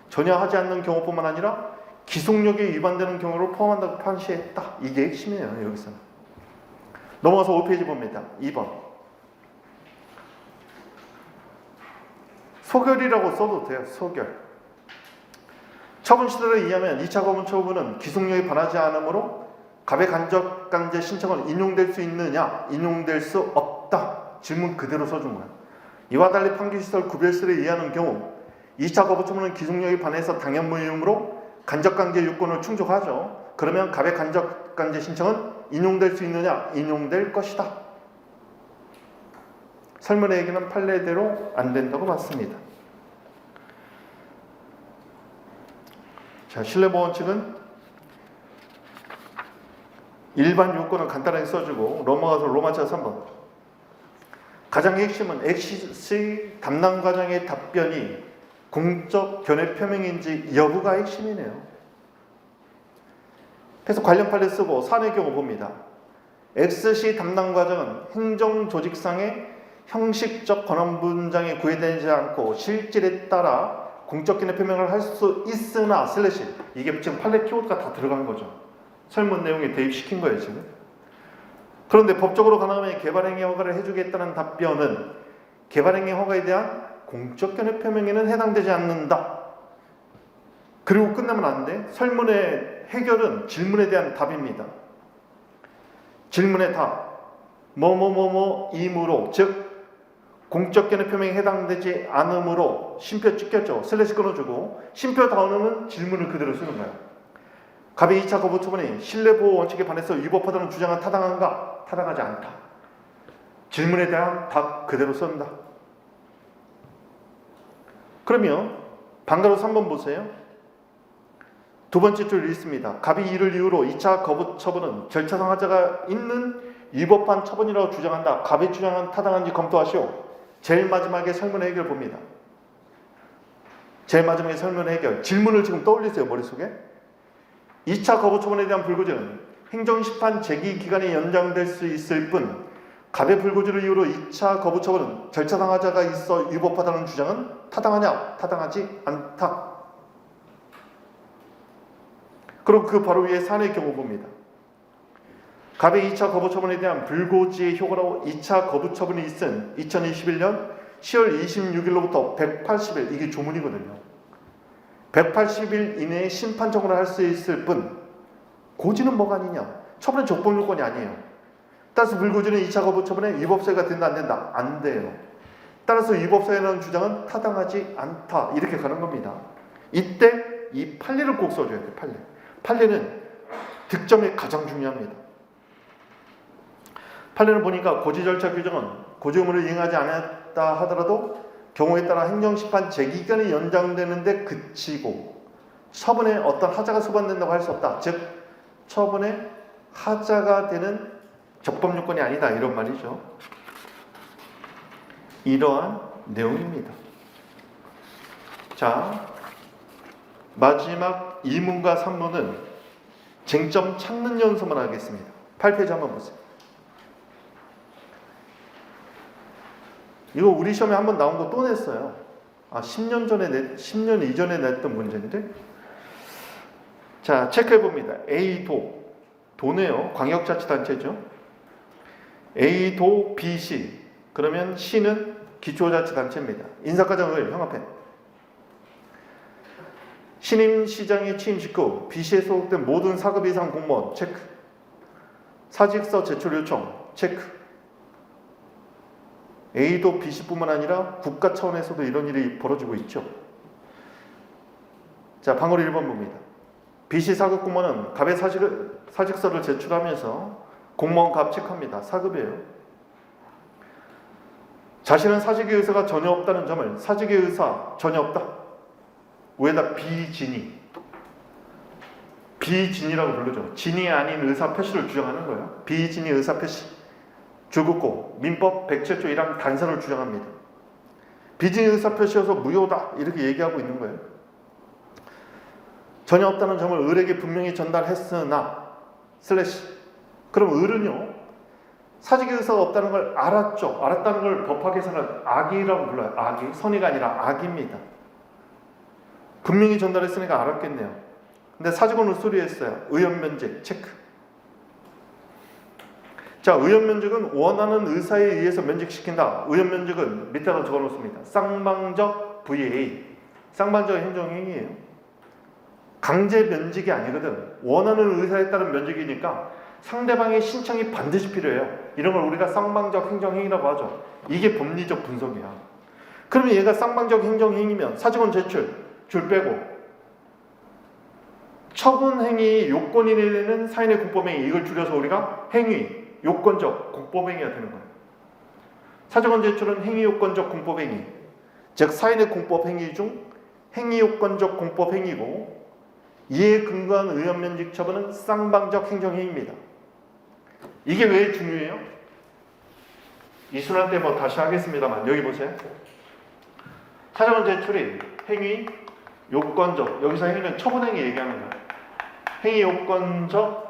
전혀 하지 않는 경우뿐만 아니라 기속력에 위반되는 경우를 포함한다고 판시했다. 이게 핵심이에요. 여기서는. 넘어가서 5페이지 봅니다. 2번. 소결이라고 써도 돼요. 소결. 처분시설에 의하면 2차 거부처분은 기속력에 반하지 않으므로 갑의 간접강제 신청은 인용될 수 있느냐? 인용될 수 없다. 질문 그대로 써준 거야. 이와 달리 판결시설 구별시설에 의하는 경우 2차 거부처분은 기속력에 반해서 당연무효이므로 간접강제 요건을 충족하죠. 그러면 갑의 간접강제 신청은 인용될 수 있느냐? 인용될 것이다. 설문의 얘기는 판례대로 안 된다고 봤습니다. 자, 신뢰보원칙은 일반 요건을 간단하게 써주고 넘어가서 로마자 3번. 가장 핵심은 엑시스의 담당 과장의 답변이 공적 견해 표명인지 여부가 핵심이네요. 그래서 관련 판례 쓰고 사안의 경우 봅니다. X시 담당 과장은 행정조직상의 형식적 권한 분장에 구애되지 않고 실질에 따라 공적 견해 표명을 할 수 있으나 슬래시 이게 지금 판례 키워드가 다 들어간 거죠. 설문 내용에 대입시킨 거예요 지금. 그런데 법적으로 가능하면 개발행위 허가를 해주겠다는 답변은 개발행위 허가에 대한 공적 견해 표명에는 해당되지 않는다. 그리고 끝나면 안 돼. 설문의 해결은 질문에 대한 답입니다. 질문의 답. 뭐뭐뭐뭐이므로 즉 공적 견해 표명에 해당되지 않으므로 쉼표 찍혔죠. 슬래시 끊어주고 쉼표 다음은 질문을 그대로 쓰는 거예요. 갑의 2차 거부 처분이 신뢰보호 원칙에 반해서 위법하다는 주장은 타당한가? 타당하지 않다. 질문에 대한 답 그대로 쓴다. 그러면 방가로 3번 보세요. 두 번째 줄 있습니다. 갑이 이를 이유로 2차 거부 처분은 절차상 하자가 있는 위법한 처분이라고 주장한다. 갑이 주장한 타당한지 검토하시오. 제일 마지막에 설문 해결 봅니다. 제일 마지막에 설문 해결. 질문을 지금 떠올리세요, 머릿속에. 2차 거부 처분에 대한 불구제는 행정심판 제기 기간이 연장될 수 있을 뿐 갑의 불구제를 이유로 2차 거부 처분은 절차상 하자가 있어 위법하다는 주장은 타당하냐? 타당하지 않다. 그럼 그 바로 위에 사안의 경우 봅니다. 갑의 2차 거부 처분에 대한 불고지의 효과로 2차 거부 처분이 있은 2021년 10월 26일로부터 180일, 이게 조문이거든요. 180일 이내에 심판 청구를 할 수 있을 뿐 고지는 뭐가 아니냐? 처분은 적법 요건이 아니에요. 따라서 불고지는 2차 거부 처분에 위법사유가 된다 안 된다? 안 돼요. 따라서 위법사유라는 주장은 타당하지 않다. 이렇게 가는 겁니다. 이때 이 판례를 꼭 써줘야 돼요. 판례. 판례는 득점이 가장 중요합니다. 판례를 보니까 고지 절차 규정은 고지 의무를 이행하지 않았다 하더라도 경우에 따라 행정심판 제기기간이 연장되는데 그치고 처분에 어떤 하자가 소반된다고 할 수 없다. 즉 처분에 하자가 되는 적법 요건이 아니다. 이런 말이죠. 이러한 내용입니다. 자, 마지막 2문과 3문은 쟁점 찾는 연습만 하겠습니다. 8페이지 한번 보세요. 이거 우리 시험에 한번 나온 거 또 냈어요. 10년 이전에 냈던 문제인데. 자, 체크해 봅니다. A도, 도네요. 광역자치단체죠. A도 B시, 그러면 C는 기초자치단체입니다. 인사과정을 형합해. 신임 시장의 취임 직후 B시에 소속된 모든 4급 이상 공무원 체크. 사직서 제출 요청 체크. A도 B시뿐만 아니라 국가 차원에서도 이런 일이 벌어지고 있죠. 자, 방어를 1번 봅니다. B시 4급 공무원은 갑의 사직서를 제출하면서 공무원 갑 체크합니다. 4급이에요. 자신은 사직의 의사가 전혀 없다는 점을 사직의 의사 전혀 없다. 왜다 비진이라고 부르죠. 진이 아닌 의사 표시를 주장하는 거예요. 비진이 의사 표시. 줄긋고 민법 107조 1항 단선을 주장합니다. 비진이 의사 표시여서 무효다. 이렇게 얘기하고 있는 거예요. 전혀 없다는 점을 을에게 분명히 전달했으나 슬래시. 그럼 을은요, 사직의 의사가 없다는 걸 알았죠. 알았다는 걸 법학에서는 악이라고 불러요. 악이. 선의가 아니라 악입니다. 분명히 전달했으니까 알았겠네요. 근데 사직원을 수리했어요. 의원면직 체크. 자, 의원면직은 원하는 의사에 의해서 면직시킨다. 의원면직은 밑에다 적어놓습니다. 쌍방적 VA. 쌍방적 행정행위예요. 강제 면직이 아니거든. 원하는 의사에 따른 면직이니까 상대방의 신청이 반드시 필요해요. 이런 걸 우리가 쌍방적 행정행위라고 하죠. 이게 법리적 분석이야. 그러면 얘가 쌍방적 행정행위면 사직원 제출, 줄 빼고 처분행위 요건이 되는 사인의 공법행위, 이걸 줄여서 우리가 행위, 요건적 공법행위가 되는 거예요. 사직원 제출은 행위 요건적 공법행위, 즉 사인의 공법행위 중 행위 요건적 공법행위고 이에 근거한 의원면직 처분은 쌍방적 행정행위입니다. 이게 왜 중요해요? 이순환 때 뭐 다시 하겠습니다만 여기 보세요. 사직원 제출이 행위 요건적, 여기서 행위는 처분행위 얘기하는 거예요. 행위 요건적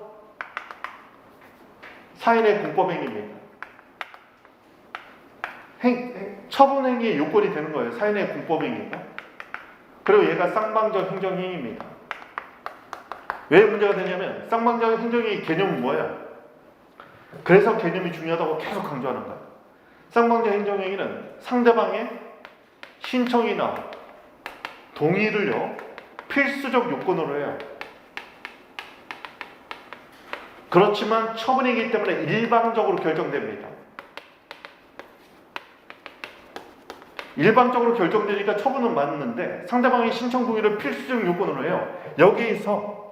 사인의 공법행위입니다. 처분행위의 요건이 되는 거예요. 사인의 공법행위가. 그리고 얘가 쌍방적 행정행위입니다. 왜 문제가 되냐면 쌍방적 행정행위 개념은 뭐예요? 그래서 개념이 중요하다고 계속 강조하는 거예요. 쌍방적 행정행위는 상대방의 신청이나 동의를요 필수적 요건으로 해요. 그렇지만 처분이기 때문에 일방적으로 결정됩니다. 일방적으로 결정되니까 처분은 맞는데 상대방의 신청 동의를 필수적 요건으로 해요. 여기서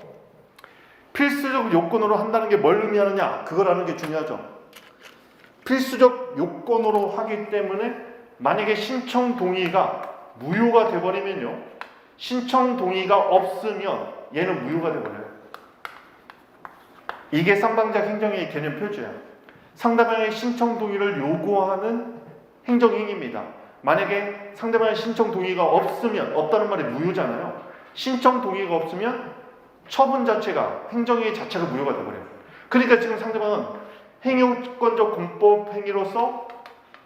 필수적 요건으로 한다는 게 뭘 의미하느냐, 그걸 아는 게 중요하죠. 필수적 요건으로 하기 때문에 만약에 신청 동의가 무효가 돼버리면요, 신청 동의가 없으면 얘는 무효가 돼버려요. 이게 쌍방작 행정행위 개념 표지야. 상대방의 신청 동의를 요구하는 행정행위입니다. 만약에 상대방의 신청 동의가 없으면, 없다는 말이 무효잖아요. 신청 동의가 없으면 처분 자체가, 행정행위 자체가 무효가 돼버려요. 그러니까 지금 상대방은 행위권적 공법 행위로서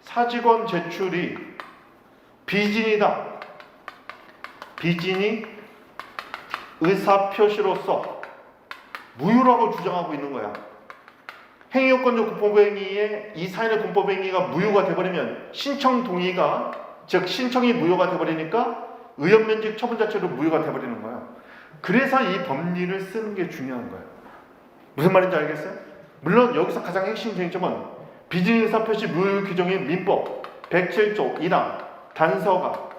사직원 제출이 비진이다. 비진이 의사표시로서 무효라고 주장하고 있는 거야. 행위요건적 공법행위에 이 사인의 공법행위가 무효가 돼버리면 신청 동의가, 즉 신청이 무효가 돼버리니까 의원면직 처분 자체로 무효가 돼버리는 거야. 그래서 이 법리를 쓰는 게 중요한 거야. 무슨 말인지 알겠어요? 물론 여기서 가장 핵심 쟁점은 비진의사표시 무효 규정인 민법 107조 1항 단서가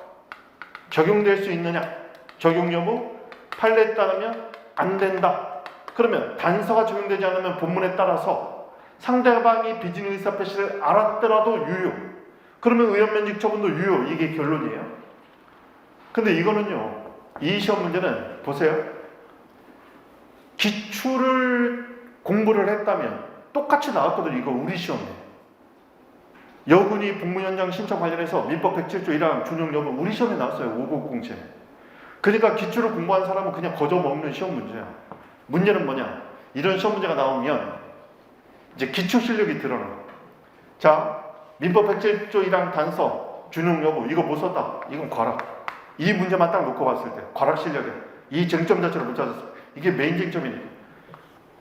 적용될 수 있느냐, 적용 여부, 판례에 따르면 안 된다. 그러면 단서가 적용되지 않으면 본문에 따라서 상대방이 비진의사표시를 알았더라도 유효. 그러면 의원면직 처분도 유효. 이게 결론이에요. 근데 이거는요, 이 시험 문제는 보세요. 기출을 공부를 했다면 똑같이 나왔거든요. 이거 우리 시험에. 여군이 복무현장 신청 관련해서 민법 107조 1항 준용 여부 우리 시험에 나왔어요. 5907. 그러니까 기출을 공부한 사람은 그냥 거저 먹는 시험 문제야. 문제는 뭐냐? 이런 시험 문제가 나오면 이제 기초 실력이 드러나. 자, 민법 107조 1항 단서 준용 여부 이거 못 썼다. 이건 과락. 이 문제만 딱 놓고 봤을 때 과락 실력이야. 이 쟁점 자체를 못 찾았어. 이게 메인 쟁점이니까.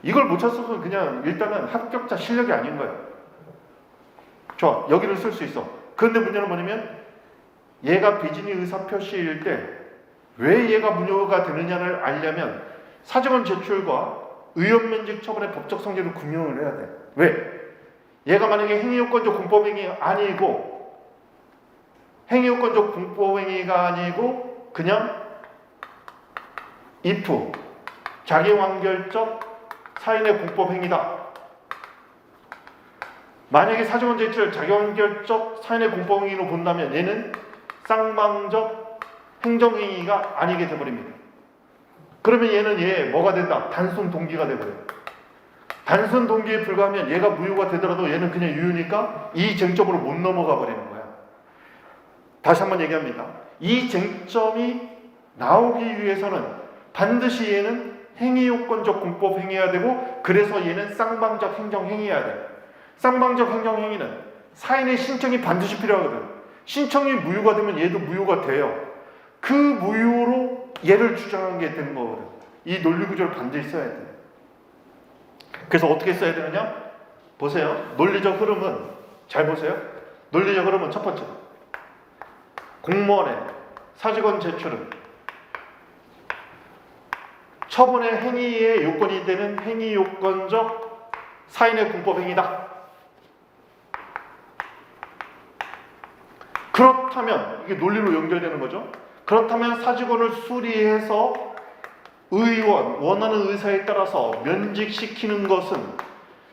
이걸 못 찾았으면 그냥 일단은 합격자 실력이 아닌 거야. 좋아, 여기를 쓸 수 있어. 그런데 문제는 뭐냐면 얘가 비진의 의사표시일 때 왜 얘가 무효가 되느냐를 알려면 사직원 제출과 의원면직 처분의 법적 성질을 규명을 해야 돼. 왜? 얘가 만약에 행위요건적 공법행위 아니고 행위요건적 공법행위가 아니고 그냥 if 자기완결적 사인의 공법행위다. 만약에 사직원 제출 자기완결적 사인의 공법행위로 본다면 얘는 쌍방적 행정행위가 아니게 돼버립니다. 그러면 얘는 뭐가 된다? 단순 동기가 돼버려요. 단순 동기에 불과하면 얘가 무효가 되더라도 얘는 그냥 유효니까 이 쟁점으로 못 넘어가 버리는 거야. 다시 한번 얘기합니다. 이 쟁점이 나오기 위해서는 반드시 얘는 행위요건적 공법 행위해야 되고 그래서 얘는 쌍방적 행정행위해야 돼. 쌍방적 행정행위는 사인의 신청이 반드시 필요하거든. 신청이 무효가 되면 얘도 무효가 돼요. 그 무효로 얘를 주장한 게 되는 거거든. 이 논리구조를 반드시 써야 돼. 그래서 어떻게 써야 되느냐? 보세요. 논리적 흐름은 잘 보세요. 논리적 흐름은 첫 번째. 공무원의 사직원 제출은 처분의 행위의 요건이 되는 행위요건적 사인의 공법행위다. 그렇다면 이게 논리로 연결되는 거죠. 그렇다면 사직원을 수리해서 원하는 의사에 따라서 면직시키는 것은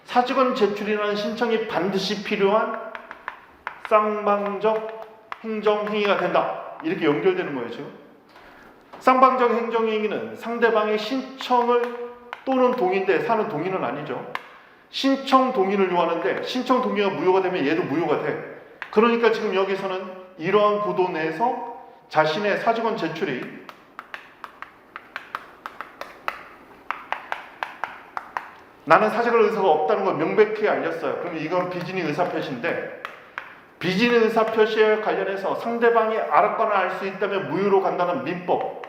사직원 제출이라는 신청이 반드시 필요한 쌍방적 행정행위가 된다. 이렇게 연결되는 거예요, 지금. 쌍방적 행정행위는 상대방의 신청을 또는 동의인데 사는 동의는 아니죠. 신청 동의를 요하는데 신청 동의가 무효가 되면 얘도 무효가 돼. 그러니까 지금 여기서는 이러한 구도 내에서 자신의 사직원 제출이 나는 사직원 의사가 없다는 걸 명백히 알렸어요. 그럼 이건 비진의 의사표시인데 비진의 의사표시에 관련해서 상대방이 알았거나 알 수 있다면 무효로 간다는 민법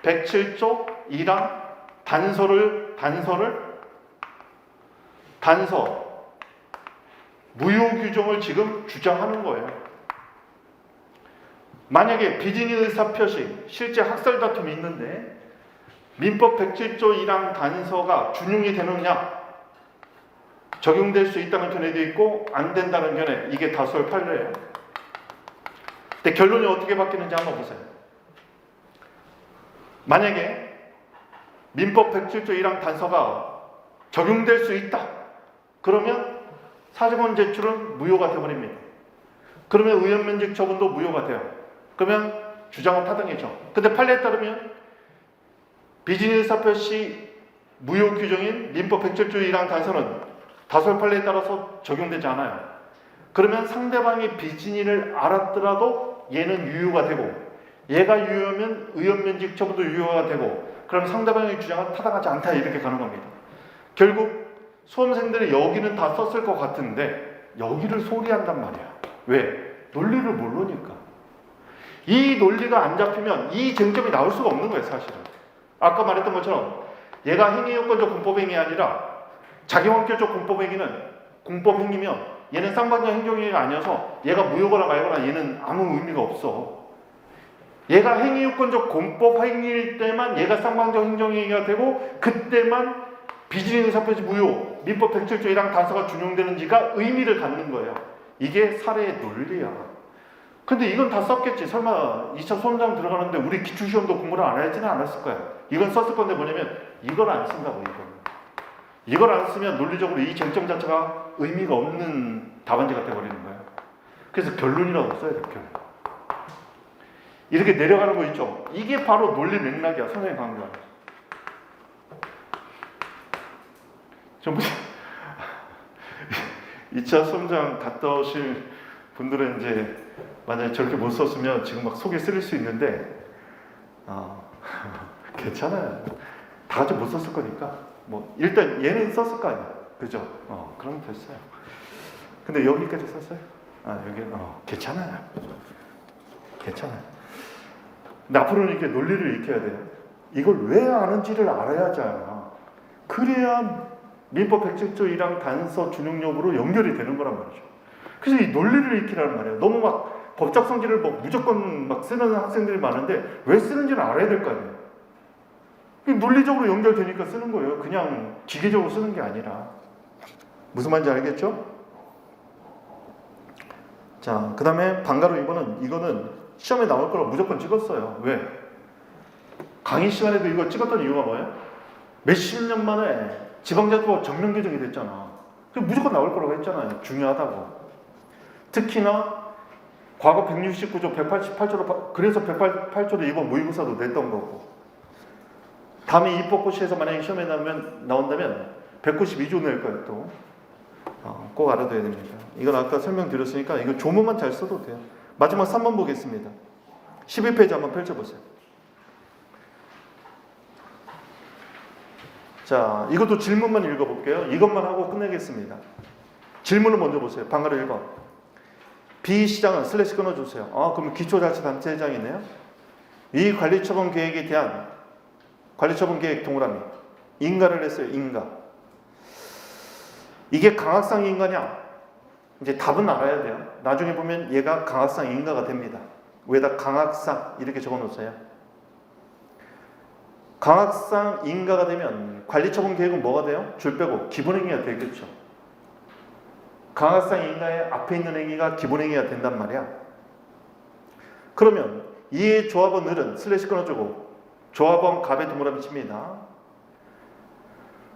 107조 1항 단서 무효 규정을 지금 주장하는 거예요. 만약에 비진의 의사표시 실제 학설 다툼이 있는데 민법 107조 1항 단서가 준용이 되느냐 적용될 수 있다는 견해도 있고 안 된다는 견해, 이게 다수의 판례예요. 근데 결론이 어떻게 바뀌는지 한번 보세요. 만약에 민법 107조 1항 단서가 적용될 수 있다. 그러면 사직원 제출은 무효가 되어버립니다. 그러면 의원면직 처분도 무효가 돼요. 그러면 주장은 타당이죠. 근데 판례에 따르면 비즈니스 의사표시 무효 규정인 민법 107조 1항 단서는 다수의 판례에 따라서 적용되지 않아요. 그러면 상대방이 비진이를 알았더라도 얘는 유효가 되고, 얘가 유효하면 의원면직 처분도 유효가 되고, 그럼 상대방의 주장은 타당하지 않다 이렇게 가는 겁니다. 결국 수험생들이 여기는 다 썼을 것 같은데 여기를 소리한단 말이야. 왜? 논리를 모르니까. 이 논리가 안 잡히면 이 쟁점이 나올 수가 없는 거예요, 사실은. 아까 말했던 것처럼 얘가 행위요건적 공법행위 아니라 자기원격적 공법행위는 공법행위면 얘는 쌍방정 행정행위가 아니어서 얘가 무효거나 말거나 얘는 아무 의미가 없어. 얘가 행위요건적 공법행위일 때만 얘가 쌍방정 행정행위가 되고, 그때만 비즈니스 의사표시 무효 민법 107조 1항 단서가 준용되는지가 의미를 갖는 거예요. 이게 사례의 논리야. 근데 이건 다 썼겠지. 설마 2차 수험장 들어가는데 우리 기출시험도 공부를 안 했지는 않았을 거야. 이건 썼을 건데 뭐냐면 이걸 안 쓴다고. 이걸 안 쓰면 논리적으로 이 쟁점 자체가 의미가 없는 답안지가 돼버리는 거예요. 그래서 결론이라고 써야 돼요. 결론. 이렇게 내려가는 거 있죠. 이게 바로 논리 맥락이야. 선생님 강조하는. 전부 2차 수험장 갔다 오실 분들은 이제 만약에 저렇게 못 썼으면 지금 막 속에 쓰릴 수 있는데 괜찮아요. 다 같이 못 썼을 거니까 뭐 일단 얘는 썼을 거 아니야. 그죠? 그럼 됐어요. 근데 여기까지 썼어요? 여기 괜찮아요. 괜찮아요. 근데 앞으로는 이렇게 논리를 익혀야 돼요. 이걸 왜 아는지를 알아야지 알아. 그래야 민법 107조 1항 단서 준용력으로 연결이 되는 거란 말이죠. 그래서 이 논리를 익히라는 말이에요. 너무 막 법적 성질을 뭐 무조건 막 쓰는 학생들이 많은데 왜 쓰는지는 알아야 될 거 아니에요. 논리적으로 연결되니까 쓰는 거예요. 그냥 기계적으로 쓰는 게 아니라. 무슨 말인지 알겠죠? 자, 그 다음에 방가로 2번은 이거는 시험에 나올 거라고 무조건 찍었어요. 왜? 강의 시간에도 이거 찍었던 이유가 뭐예요? 몇십 년 만에 지방자치법 전면 개정이 됐잖아. 무조건 나올 거라고 했잖아요. 중요하다고. 특히나 과거 169조 188조로 그래서 188조로 이번 모의고사도 냈던 거고, 다음에 입법고시에서 만약에 시험에 나온다면 192조 낼 거예요. 또 꼭 알아둬야 됩니다. 이건 아까 설명드렸으니까 이거 조문만 잘 써도 돼요. 마지막 3번 보겠습니다. 12페이지 한번 펼쳐보세요. 자, 이것도 질문만 읽어볼게요. 이것만 하고 끝내겠습니다. 질문을 먼저 보세요. 방가로 1번. 비시장은 슬래시 끊어주세요. 그럼 기초자치단체장이네요. 이 관리처분 계획에 대한 관리처분 계획 동그라미. 인가를 했어요. 인가. 이게 강학상 인가냐? 이제 답은 알아야 돼요. 나중에 보면 얘가 강학상 인가가 됩니다. 왜다 강학상 이렇게 적어놓으세요. 강학상 인가가 되면 관리처분 계획은 뭐가 돼요? 줄 빼고 기본행위가 되겠죠. 강학상 인가의 앞에 있는 행위가 기본행위가 된단 말이야. 그러면 이의 조합원 을은 슬래시 끊어주고 조합원 갑의 동그라미 칩니다.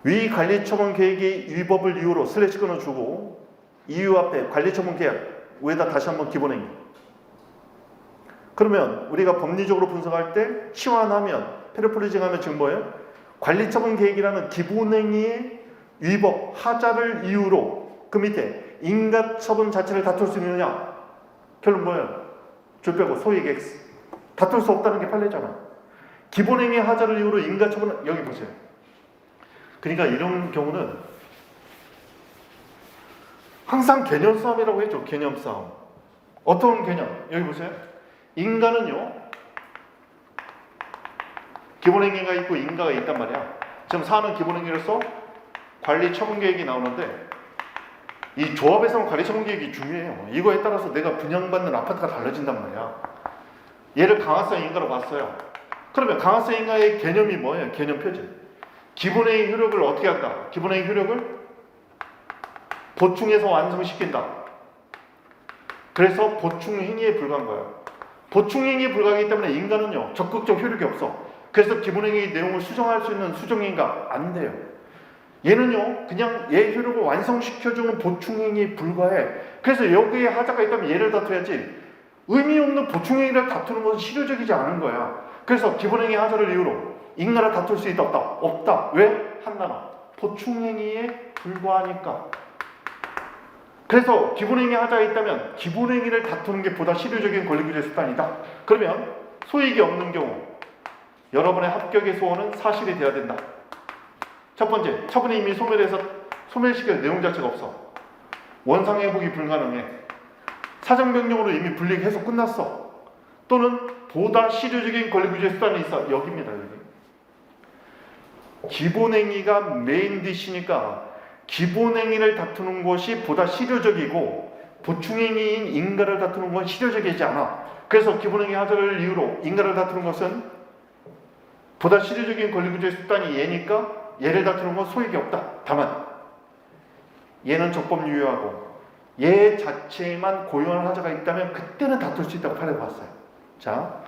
위 관리처분 계획의 위법을 이유로 슬래시 끊어주고 이유 앞에 관리처분 계약 위에다 다시 한번 기본행위. 그러면 우리가 법리적으로 분석할 때 치환하면 패러프리징하면 지금 뭐예요? 관리처분 계획이라는 기본행위의 위법 하자를 이유로 그 밑에 인가처분 자체를 다툴 수 있느냐? 결론 뭐예요? 줄 빼고 소액 X. 다툴 수 없다는 게 판례잖아. 기본행위 하자를 이유로 인가처분, 여기 보세요. 그러니까 이런 경우는 항상 개념 싸움이라고 했죠. 개념 싸움. 어떤 개념? 여기 보세요. 인가는요, 기본행위가 있고 인가가 있단 말이야. 지금 사안은 기본행위로서 관리처분계획이 나오는데 이 조합에서는 관리처분계획이 중요해요. 이거에 따라서 내가 분양받는 아파트가 달라진단 말이야. 얘를 강화성 인가로 봤어요. 그러면 강화성 인가의 개념이 뭐예요? 개념 표지. 기본행위 효력을 어떻게 할까? 기본행위 효력을 보충해서 완성시킨다. 그래서 보충행위에 불과한 거예요. 보충행위에 불과하기 때문에 인가는요, 적극적 효력이 없어. 그래서 기본행위 내용을 수정할 수 있는 수정행위가 안 돼요. 얘는요, 그냥 얘 효력을 완성시켜주는 보충행위에 불과해. 그래서 여기에 하자가 있다면 얘를 다퉈야지 의미 없는 보충행위를 다투는 것은 실효적이지 않은 거야. 그래서 기본행위 하자를 이유로 인가를 다툴 수 있다 없다? 없다. 왜? 한 단어. 보충행위에 불과하니까. 그래서 기본행위 하자에 있다면 기본행위를 다투는 게 보다 실효적인 권리규제 수단이다. 그러면 소익이 없는 경우 여러분의 합격의 소원은 사실이 돼야 된다. 첫 번째, 처분이 이미 소멸시킬 내용 자체가 없어. 원상회복이 불가능해. 사정변경으로 이미 불이익 해소 끝났어. 또는 보다 실효적인 권리규제 수단이 있어. 여기입니다. 여기. 기본행위가 메인 디시니까 기본행위를 다투는 것이 보다 실효적이고 보충행위인 인가를 다투는 건 실효적이지 않아. 그래서 기본행위 하자를 이유로 인가를 다투는 것은 보다 실효적인 권리규제 수단이 얘니까 얘를 다투는 건 소익이 없다. 다만 얘는 적법 유효하고 얘 자체에만 고유한 하자가 있다면 그때는 다툴 수 있다고 판례해봤어요. 자,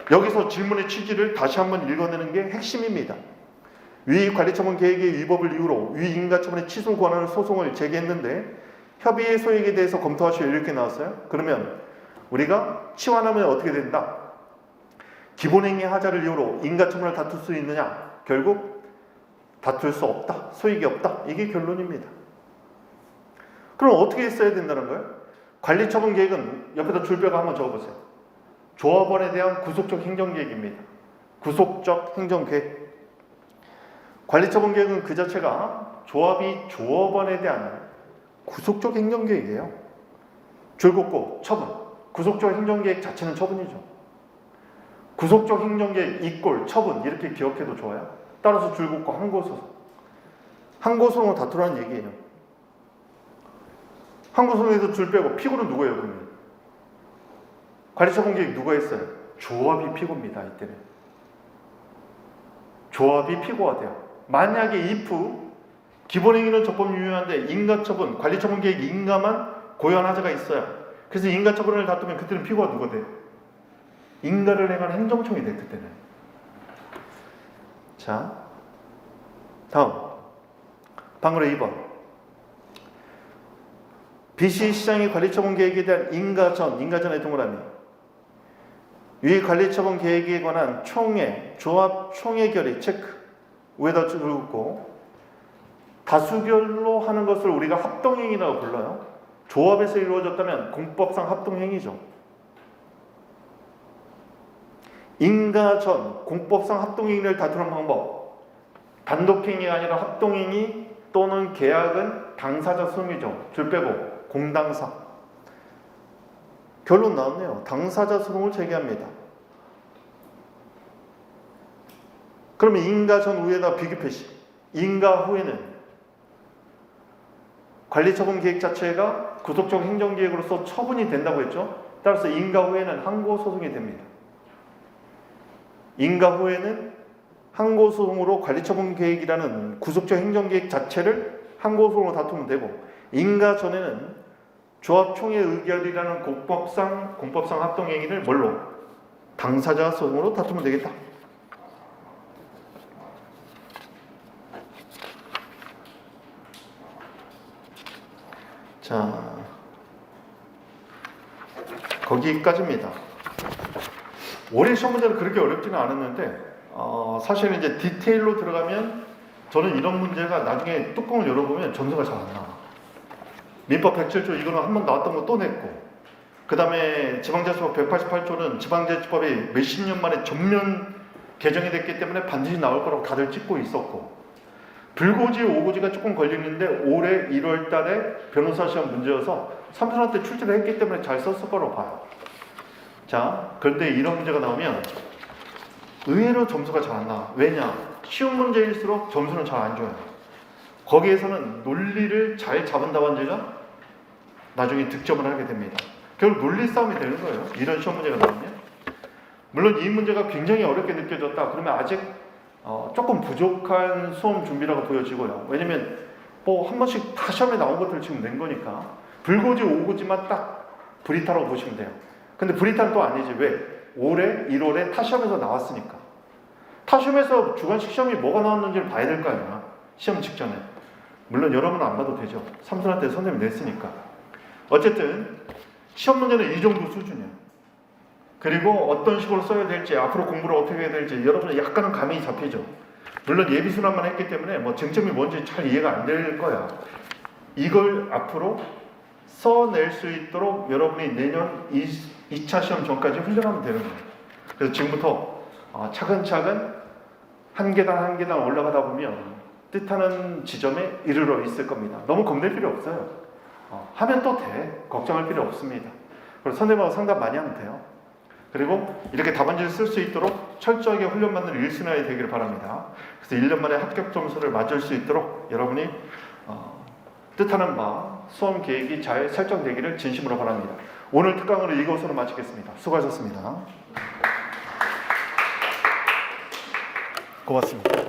여기서 질문의 취지를 다시 한번 읽어내는 게 핵심입니다. 위 관리처분 계획의 위법을 이유로 위 인가처분의 취소 권한을 소송을 제기했는데 협의의 소익에 대해서 검토하시오 이렇게 나왔어요. 그러면 우리가 치환하면 어떻게 된다? 기본행위 하자를 이유로 인가처분을 다툴 수 있느냐? 결국 다툴 수 없다. 소익이 없다. 이게 결론입니다. 그럼 어떻게 했어야 된다는 거예요? 관리처분 계획은 옆에다 줄뼈가 한번 적어보세요. 조합원에 대한 구속적 행정계획입니다. 구속적 행정계획. 관리처분 계획은 그 자체가 조합이 조합원에 대한 구속적 행정계획이에요. 줄긋고 처분. 구속적 행정계획 자체는 처분이죠. 구속적 행정계획 이꼴 처분 이렇게 기억해도 좋아요. 따라서 줄긋고 항고소송. 항고소송을 다투라는 얘기예요. 항고소송에서 줄 빼고 피고는 누구예요? 그러면? 관리처분 계획 누가 했어요? 조합이 피고입니다. 이때는. 조합이 피고가 돼요. 만약에 if 기본행위는 적법 유효한데 인가처분, 관리처분 계획 인가만 고유한 하자가 있어요. 그래서 인가처분을 다투면 그때는 피고가 누가 돼요? 인가를 행한 행정청이 돼 그때는. 자, 다음 방금 2번 BC 시장의 관리처분 계획에 대한 인가전의 동그라미 위 관리처분 계획에 관한 조합 총회 결의 체크 위에다 줄긋고 다수결로 하는 것을 우리가 합동행위라고 불러요. 조합에서 이루어졌다면 공법상 합동행위죠. 인가전 공법상 합동행위를 다투는 방법 단독행위가 아니라 합동행위 또는 계약은 당사자 소송이죠. 줄 빼고 공당사. 결론 나왔네요. 당사자 소송을 제기합니다. 그러면 인가 전 후에다 비교 표시. 인가 후에는 관리처분 계획 자체가 구속적 행정계획으로서 처분이 된다고 했죠. 따라서 인가 후에는 항고소송이 됩니다. 인가 후에는 항고소송으로 관리처분 계획이라는 구속적 행정계획 자체를 항고소송으로 다투면 되고 인가 전에는 조합총회 의결이라는 공법상 합동행위를 뭘로? 당사자 소송으로 다투면 되겠다. 자, 거기까지입니다. 올해 시험 문제는 그렇게 어렵지는 않았는데 사실은 이제 디테일로 들어가면 저는 이런 문제가 나중에 뚜껑을 열어보면 점수가 잘 안 나와. 민법 107조 이거는 한 번 나왔던 거 또 냈고 그 다음에 지방자치법 188조는 지방자치법이 몇십 년 만에 전면 개정이 됐기 때문에 반드시 나올 거라고 다들 찍고 있었고 불고지, 오고지가 조금 걸리는데 올해 1월 달에 변호사 시험 문제여서 삼순한테 출제를 했기 때문에 잘 썼을 거라고 봐요. 자, 그런데 이런 문제가 나오면 의외로 점수가 잘 안 나와. 왜냐? 쉬운 문제일수록 점수는 잘 안 줘요. 거기에서는 논리를 잘 잡은 답안지가 나중에 득점을 하게 됩니다. 결국 논리 싸움이 되는 거예요. 이런 시험 문제가 나오면. 물론 이 문제가 굉장히 어렵게 느껴졌다. 그러면 아직 조금 부족한 수험 준비라고 보여지고요. 왜냐면 뭐 한 번씩 다 시험에 나온 것들을 지금 낸 거니까 불고지, 오고지만 딱 브리타라고 보시면 돼요. 근데 브리타는 또 아니지. 왜? 올해 1월에 타시험에서 나왔으니까. 타시험에서 주관식 시험이 뭐가 나왔는지를 봐야 될 거 아니야. 시험 직전에. 물론 여러분은 안 봐도 되죠. 삼순한테 선생님이 냈으니까. 어쨌든 시험 문제는 이 정도 수준이에요. 그리고 어떤 식으로 써야 될지, 앞으로 공부를 어떻게 해야 될지 여러분은 약간은 감이 잡히죠. 물론 예비순환만 했기 때문에 뭐 쟁점이 뭔지 잘 이해가 안 될 거야. 이걸 앞으로 써낼 수 있도록 여러분이 내년 2차 시험 전까지 훈련하면 되는 거예요. 그래서 지금부터 차근차근 한 계단 한 계단 올라가다 보면 뜻하는 지점에 이르러 있을 겁니다. 너무 겁낼 필요 없어요. 하면 또 돼. 걱정할 필요 없습니다. 그리고 선생님하고 상담 많이 하면 돼요. 그리고 이렇게 답안지를 쓸 수 있도록 철저하게 훈련받는 일순환이 되기를 바랍니다. 그래서 1년 만에 합격 점수를 맞을 수 있도록 여러분이 뜻하는 바 수험 계획이 잘 설정되기를 진심으로 바랍니다. 오늘 특강을 이것으로 마치겠습니다. 수고하셨습니다. 고맙습니다.